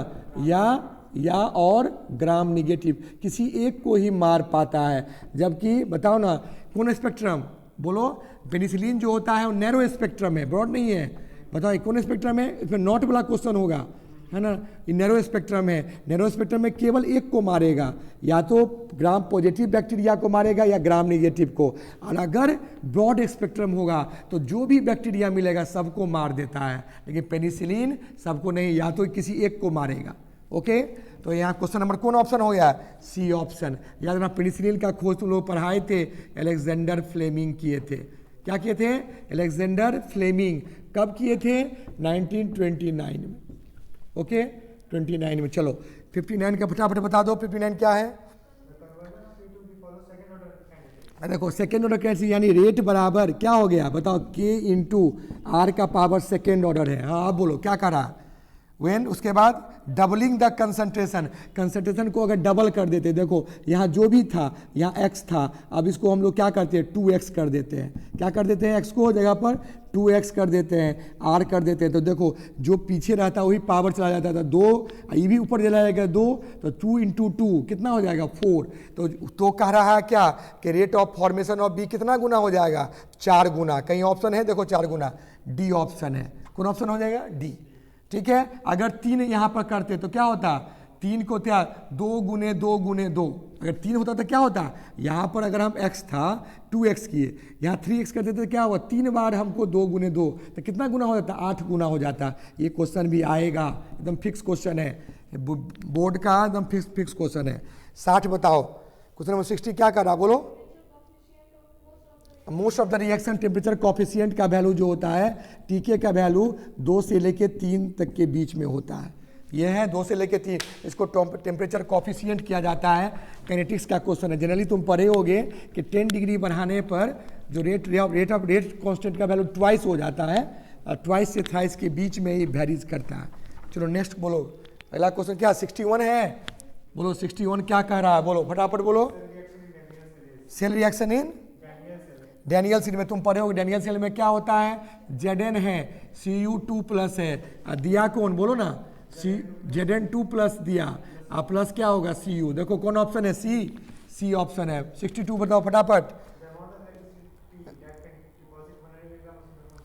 या और ग्राम निगेटिव, किसी एक को ही मार पाता है। जबकि बताओ ना कौन स्पेक्ट्रम, बोलो पेनिसिलिन जो होता है वो नैरो स्पेक्ट्रम है, ब्रॉड नहीं है। बताओ कौन स्पेक्ट्रम है, इसमें नॉट वाला क्वेश्चन होगा, है ना। ये नैरो स्पेक्ट्रम है, नैरो स्पेक्ट्रम में केवल एक को मारेगा, या तो ग्राम पॉजिटिव बैक्टीरिया को मारेगा या ग्राम निगेटिव को। और अगर ब्रॉड स्पेक्ट्रम होगा तो जो भी बैक्टीरिया मिलेगा सबको मार देता है, लेकिन पेनिसिलिन सबको नहीं, या तो किसी एक को मारेगा। ओके, तो यहाँ क्वेश्चन नंबर कौन ऑप्शन हो गया, सी ऑप्शन। याद रखना पेनिसिलिन का खोज तुम लोग पढ़ाए थे, अलेक्जेंडर फ्लेमिंग किए थे। क्या किए थे, अलेक्जेंडर फ्लेमिंग। कब किए थे, 1929 में। ओके 29 में। चलो 59 का फटाफट बता दो, 59 क्या है। देखो सेकेंड ऑर्डर कैसे, यानी रेट बराबर क्या हो गया बताओ, के इंटू आर का पावर सेकेंड ऑर्डर है। हाँ आप बोलो क्या कह रहा, वेन उसके बाद डबलिंग द कंसंट्रेशन, कंसंट्रेशन को अगर डबल कर देते, देखो यहाँ जो भी था यहाँ x था, अब इसको हम लोग क्या करते हैं 2x कर देते हैं, क्या कर देते हैं x को जगह पर 2x कर देते हैं, r कर देते हैं। तो देखो जो पीछे रहता है वही पावर चला जाता था, 2 ये भी ऊपर चला जाएगा 2, तो 2 इंटू 2 कितना हो जाएगा 4। तो कह रहा है क्या कि rate of formation of B कितना गुना हो जाएगा, 4 गुना। कहीं ऑप्शन है देखो 4 गुना, डी ऑप्शन है। कौन ऑप्शन हो जाएगा, डी। ठीक है, अगर 3 यहाँ पर करते तो क्या होता, 3 को क्या 2 गुने 2 गुने 2, अगर 3 होता तो क्या होता, यहाँ पर अगर हम x था 2x किए, यहाँ 3x करते तो क्या हुआ, 3 बार हमको 2 गुने 2, तो कितना गुना हो जाता, 8 गुना हो जाता। ये क्वेश्चन भी आएगा, एकदम फिक्स क्वेश्चन है, बोर्ड का एकदम फिक्स क्वेश्चन है। 60 बताओ, क्वेश्चन नंबर 60 क्या कर रहा बोलो। Most of the reaction temperature coefficient का वैल्यू जो होता है, टीके का वैल्यू 2 से लेके 3 तक के बीच में होता है। यह है 2 से लेके 3, इसको टेम्परेचर कॉफिशिएंट किया जाता है। काइनेटिक्स का क्वेश्चन है, जनरली तुम पढ़े होगे कि 10 डिग्री बढ़ाने पर जो रेट कांस्टेंट का वैल्यू ट्वाइस हो जाता है, और ट्वाइस से थ्राइस के बीच में ये वेरीज करता है। चलो नेक्स्ट बोलो, अगला क्वेश्चन क्या 61 है, बोलो 61 क्या कह रहा है, बोलो फटाफट बोलो। Cell reaction in Daniell cell में तुम पढ़े हो, डैनियल सेल में क्या होता है, Zn है, Cu2 प्लस है, दिया कौन बोलो ना, Zn2 प्लस दिया, प्लस क्या होगा Cu। देखो कौन ऑप्शन है, सी ऑप्शन है। 62 बताओ फटाफट।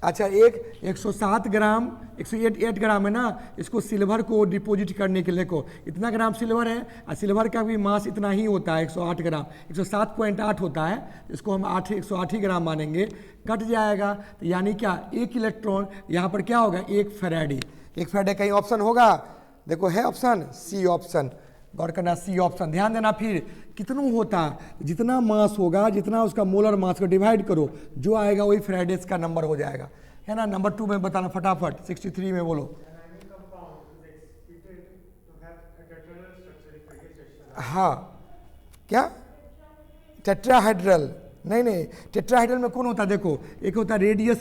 अच्छा 107 ग्राम 108 ग्राम है ना, इसको सिल्वर को डिपॉजिट करने के लिए को इतना ग्राम सिल्वर है, और सिल्वर का भी मास इतना ही होता है 108 ग्राम, 107.8 होता है, इसको हम 108 ही ग्राम मानेंगे, कट जाएगा। तो यानी क्या, एक इलेक्ट्रॉन यहाँ पर क्या होगा, एक फैराडे कहीं ऑप्शन होगा, देखो है ऑप्शन सी ऑप्शन, गौर करना सी ऑप्शन। ध्यान देना, फिर कितना होता, जितना मास होगा, जितना उसका मोलर मास को डिवाइड करो, जो आएगा वही फैराडेज का नंबर हो जाएगा, है ना। नंबर 2 में बताना फटाफट, 63 में बोलो। हाँ क्या, टेट्राहाइड्रल, नहीं टेट्राहाइड्रल में कौन होता है, देखो एक होता है radius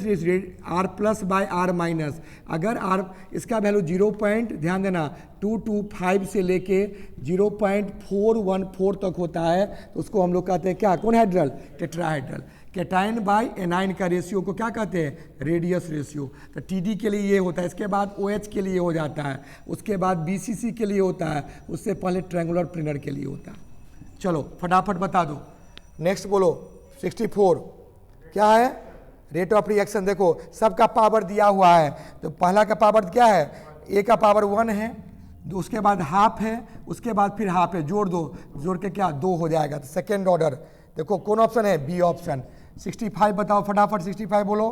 R plus by R minus, अगर R इसका वैल्यू 0. ध्यान देना 225 से लेके 0.414 तक होता है, तो उसको हम लोग कहते हैं क्या, कौन हाइड्रल, टेट्राहाइड्रल। कैटाइन बाय एनाइन का रेशियो को क्या कहते हैं, रेडियस रेशियो। तो TD के लिए ये होता है, इसके बाद OH के लिए हो जाता है, उसके बाद BCC के लिए होता है, उससे पहले ट्रायंगुलर प्लेनर के लिए होता है। चलो फटाफट बता दो, नेक्स्ट बोलो। 64 क्या है, रेट ऑफ रिएक्शन। देखो सबका पावर दिया हुआ है, तो पहला का पावर क्या है, ए का पावर 1 है, उसके बाद हाफ है, उसके बाद फिर हाफ है, जोड़ के क्या 2 हो जाएगा। तो सेकेंड ऑर्डर देखो कौन ऑप्शन है, बी ऑप्शन। 65 बताओ फटाफट, 65 बोलो।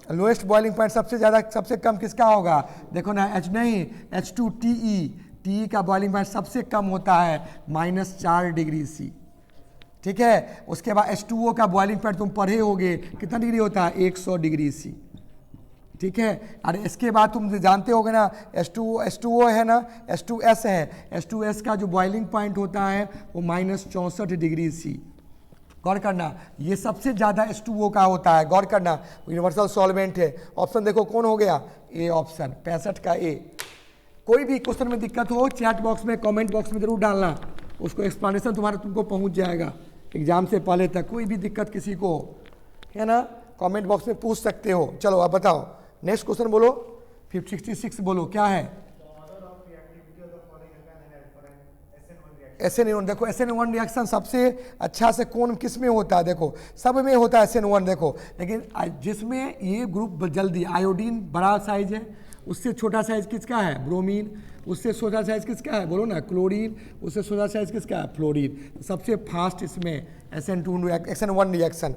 लोएस्ट बॉइलिंग पॉइंट सबसे कम किसका होगा, देखो ना H नहीं, H2TE का बॉइलिंग पॉइंट सबसे कम होता है -4 डिग्री C। ठीक है, उसके बाद H2O का बॉइलिंग पॉइंट तुम पढ़े होगे कितना डिग्री होता है, 100 डिग्री C। ठीक है। और इसके बाद तुम जानते होगे ना H2O है ना, H2S है, H2S का जो बॉइलिंग पॉइंट होता है वो -64°C। गौर करना, ये सबसे ज़्यादा H2O का होता है, गौर करना, यूनिवर्सल सॉल्वेंट है। ऑप्शन देखो कौन हो गया, ए ऑप्शन, 65 का ए। कोई भी क्वेश्चन में दिक्कत हो चैट बॉक्स में, कमेंट बॉक्स में जरूर डालना, उसको एक्सप्लेनेशन तुमको पहुंच जाएगा एग्जाम से पहले तक। कोई भी दिक्कत किसी को है ना, कमेंट बॉक्स में पूछ सकते हो। चलो अब बताओ, नेक्स्ट क्वेश्चन बोलो, 566 बोलो क्या है। SN1, देखो SN1 रिएक्शन सबसे अच्छा से कौन किस में होता है, देखो सब में होता है SN1, देखो, लेकिन जिसमें ये ग्रुप जल्दी, आयोडीन बड़ा साइज है, उससे छोटा साइज किसका है, ब्रोमीन, उससे छोटा साइज किसका है, बोलो ना, क्लोरीन, उससे छोटा साइज किसका है, फ्लोरीन। सबसे फास्ट इसमें SN1 रिएक्शन।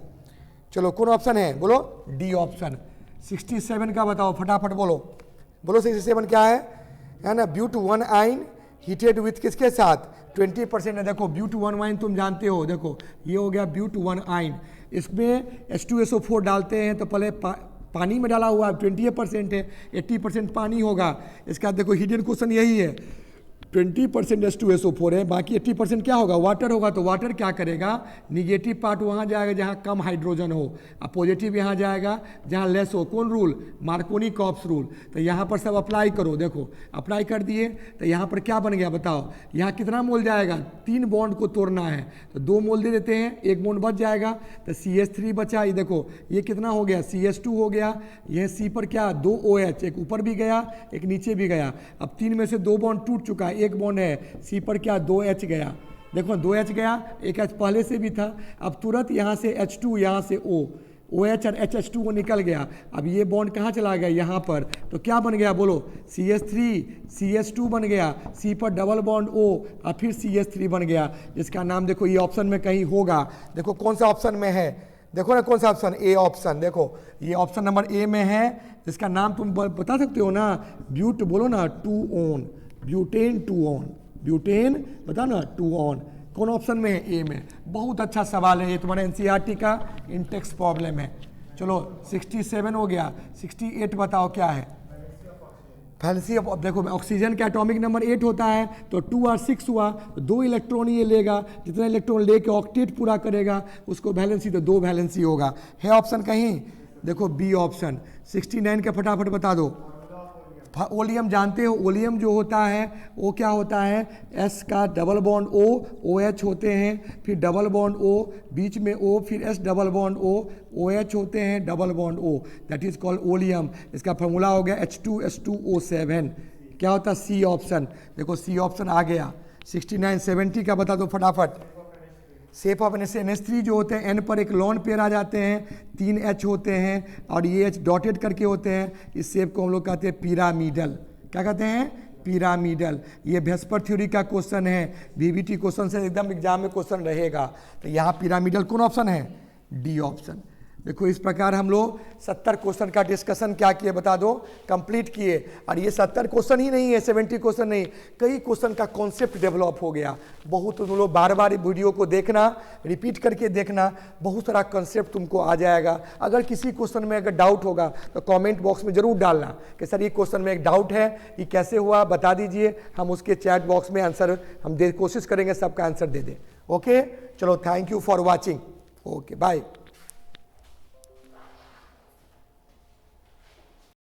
चलो कौन ऑप्शन है, बोलो डी ऑप्शन। 67 का बताओ फटाफट, बोलो बोलो 67 क्या है ना, ब्यूट 1 आइन हीटेड विथ किसके साथ, 20% है। देखो ब्यूट 1 आइन तुम जानते हो, देखो ये हो गया ब्यूट 1 आइन, इसमें H2SO4 डालते हैं तो पहले पानी में डाला हुआ 20% है, 80% पानी होगा। इसके बाद देखो हिडन क्वेश्चन यही है, 20% H2SO4 है, बाकी 80% क्या होगा, वाटर होगा। तो वाटर क्या करेगा, निगेटिव पार्ट वहाँ जाएगा जहाँ कम हाइड्रोजन हो, और पॉजिटिव यहाँ जाएगा जहाँ लेस हो। कौन रूल, मार्कोनी-कॉप्स रूल। तो यहाँ पर सब अप्लाई करो, देखो अप्लाई कर दिए तो यहाँ पर क्या बन गया बताओ, यहाँ कितना मोल जाएगा, 3 बॉन्ड को तोड़ना है तो 2 मोल दे देते हैं, 1 बॉन्ड बच जाएगा तो CH3 बचा। ये देखो ये कितना हो गया, CH2 हो गया, यह C पर क्या 2 OH, एक ऊपर भी गया एक नीचे भी गया। अब 3 में से 2 बॉन्ड टूट चुका है, एक बॉन्ड है, सी पर क्या 2H गया, देखो 2H गया, एक H पहले से भी था। अब तुरंत यहाँ से H2, यहाँ से OH और HH2 निकल गया। अब ये बॉन्ड कहाँ चला गया, यहाँ पर, तो क्या बन गया बोलो, CH3 CH2 बन गया, C पर डबल बॉन्ड O और फिर CH3 बन गया, जिसका नाम देखो ये ऑप्शन में कहीं होगा। देखो कौन सा ऑप्शन में है, देखो ना कौन सा ऑप्शन, ए ऑप्शन। देखो ये ऑप्शन नंबर ए में है, जिसका नाम तुम बता सकते हो ना, ब्यूट, बोलो ना 2 ऑन, ब्यूटेन 2 ऑन, ब्यूटेन बता ना 2 ऑन। कौन ऑप्शन में है, ए में। बहुत अच्छा सवाल है ये, तुम्हारे NCERT का इंटेक्स प्रॉब्लम है। चलो 67 हो गया, 68 बताओ क्या है, वैलेंसी ऑफ, देखो ऑक्सीजन का एटॉमिक नंबर 8 होता है तो 2 और 6 हुआ, 2 इलेक्ट्रॉन ये लेगा, जितना इलेक्ट्रॉन लेके ऑक्टेट पूरा करेगा उसको वैलेंसी, तो 2 वैलेंसी होगा। है ऑप्शन कहीं, देखो बी ऑप्शन। 69 का फटाफट बता दो। ओलियम जानते हो, ओलियम जो होता है वो क्या होता है, S का डबल बॉन्ड O, OH होते हैं, फिर डबल बॉन्ड O, बीच में O, फिर S double bond O, OH होते हैं, double bond O, that is called oleum. इसका फॉर्मूला हो गया H2S2O7। क्या होता है, सी ऑप्शन। देखो सी ऑप्शन आ गया। 69 70 का बता दो फटाफट। शेप ऑफ NH3 जो होते हैं, N पर एक लॉन पेयर आ जाते हैं, 3 H होते हैं और ये H डॉटेड करके होते हैं। इस शेप को हम लोग कहते हैं पिरामिडल। क्या कहते हैं, पिरामिडल। ये भेस्पर थ्योरी का क्वेश्चन है, VBT क्वेश्चन से एकदम एग्जाम में क्वेश्चन रहेगा। तो यहाँ पिरामिडल कौन ऑप्शन है, डी ऑप्शन। देखो इस प्रकार हम लोग 70 क्वेश्चन का डिस्कशन क्या किए बता दो, कंप्लीट किए। और ये 70 क्वेश्चन ही नहीं है, 70 क्वेश्चन नहीं, कई क्वेश्चन का कॉन्सेप्ट डेवलप हो गया। बहुत तुम लोग बार बार वीडियो को देखना, रिपीट करके देखना, बहुत सारा कॉन्सेप्ट तुमको आ जाएगा। अगर किसी क्वेश्चन में अगर डाउट होगा तो कमेंट बॉक्स में जरूर डालना कि सर ये क्वेश्चन में एक डाउट है, ये कैसे हुआ बता दीजिए, हम उसके चैट बॉक्स में आंसर हम कोशिश करेंगे सबका आंसर दे दें। ओके, चलो thank you for watching. Okay bye.